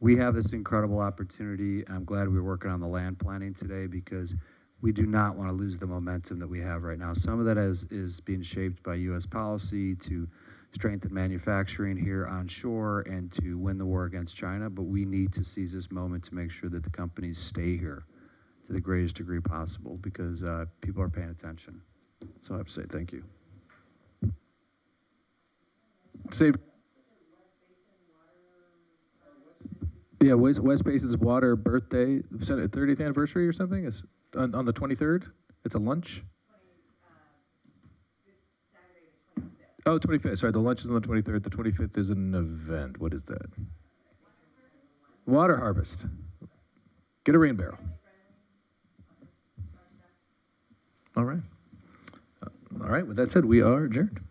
we have this incredible opportunity. I'm glad we're working on the land planning today because we do not want to lose the momentum that we have right now. Some of that is being shaped by U.S. policy to strengthen manufacturing here on shore and to win the war against China, but we need to seize this moment to make sure that the companies stay here to the greatest degree possible because people are paying attention. So I have to say thank you. Save. Yeah, West Basin's water birthday, 30th anniversary or something? Is on the 23rd? It's a lunch? Oh, 25th. Sorry, the lunch is on the 23rd. The 25th is an event. What is that? Water harvest. Get a rain barrel. All right. All right, with that said, we are adjourned.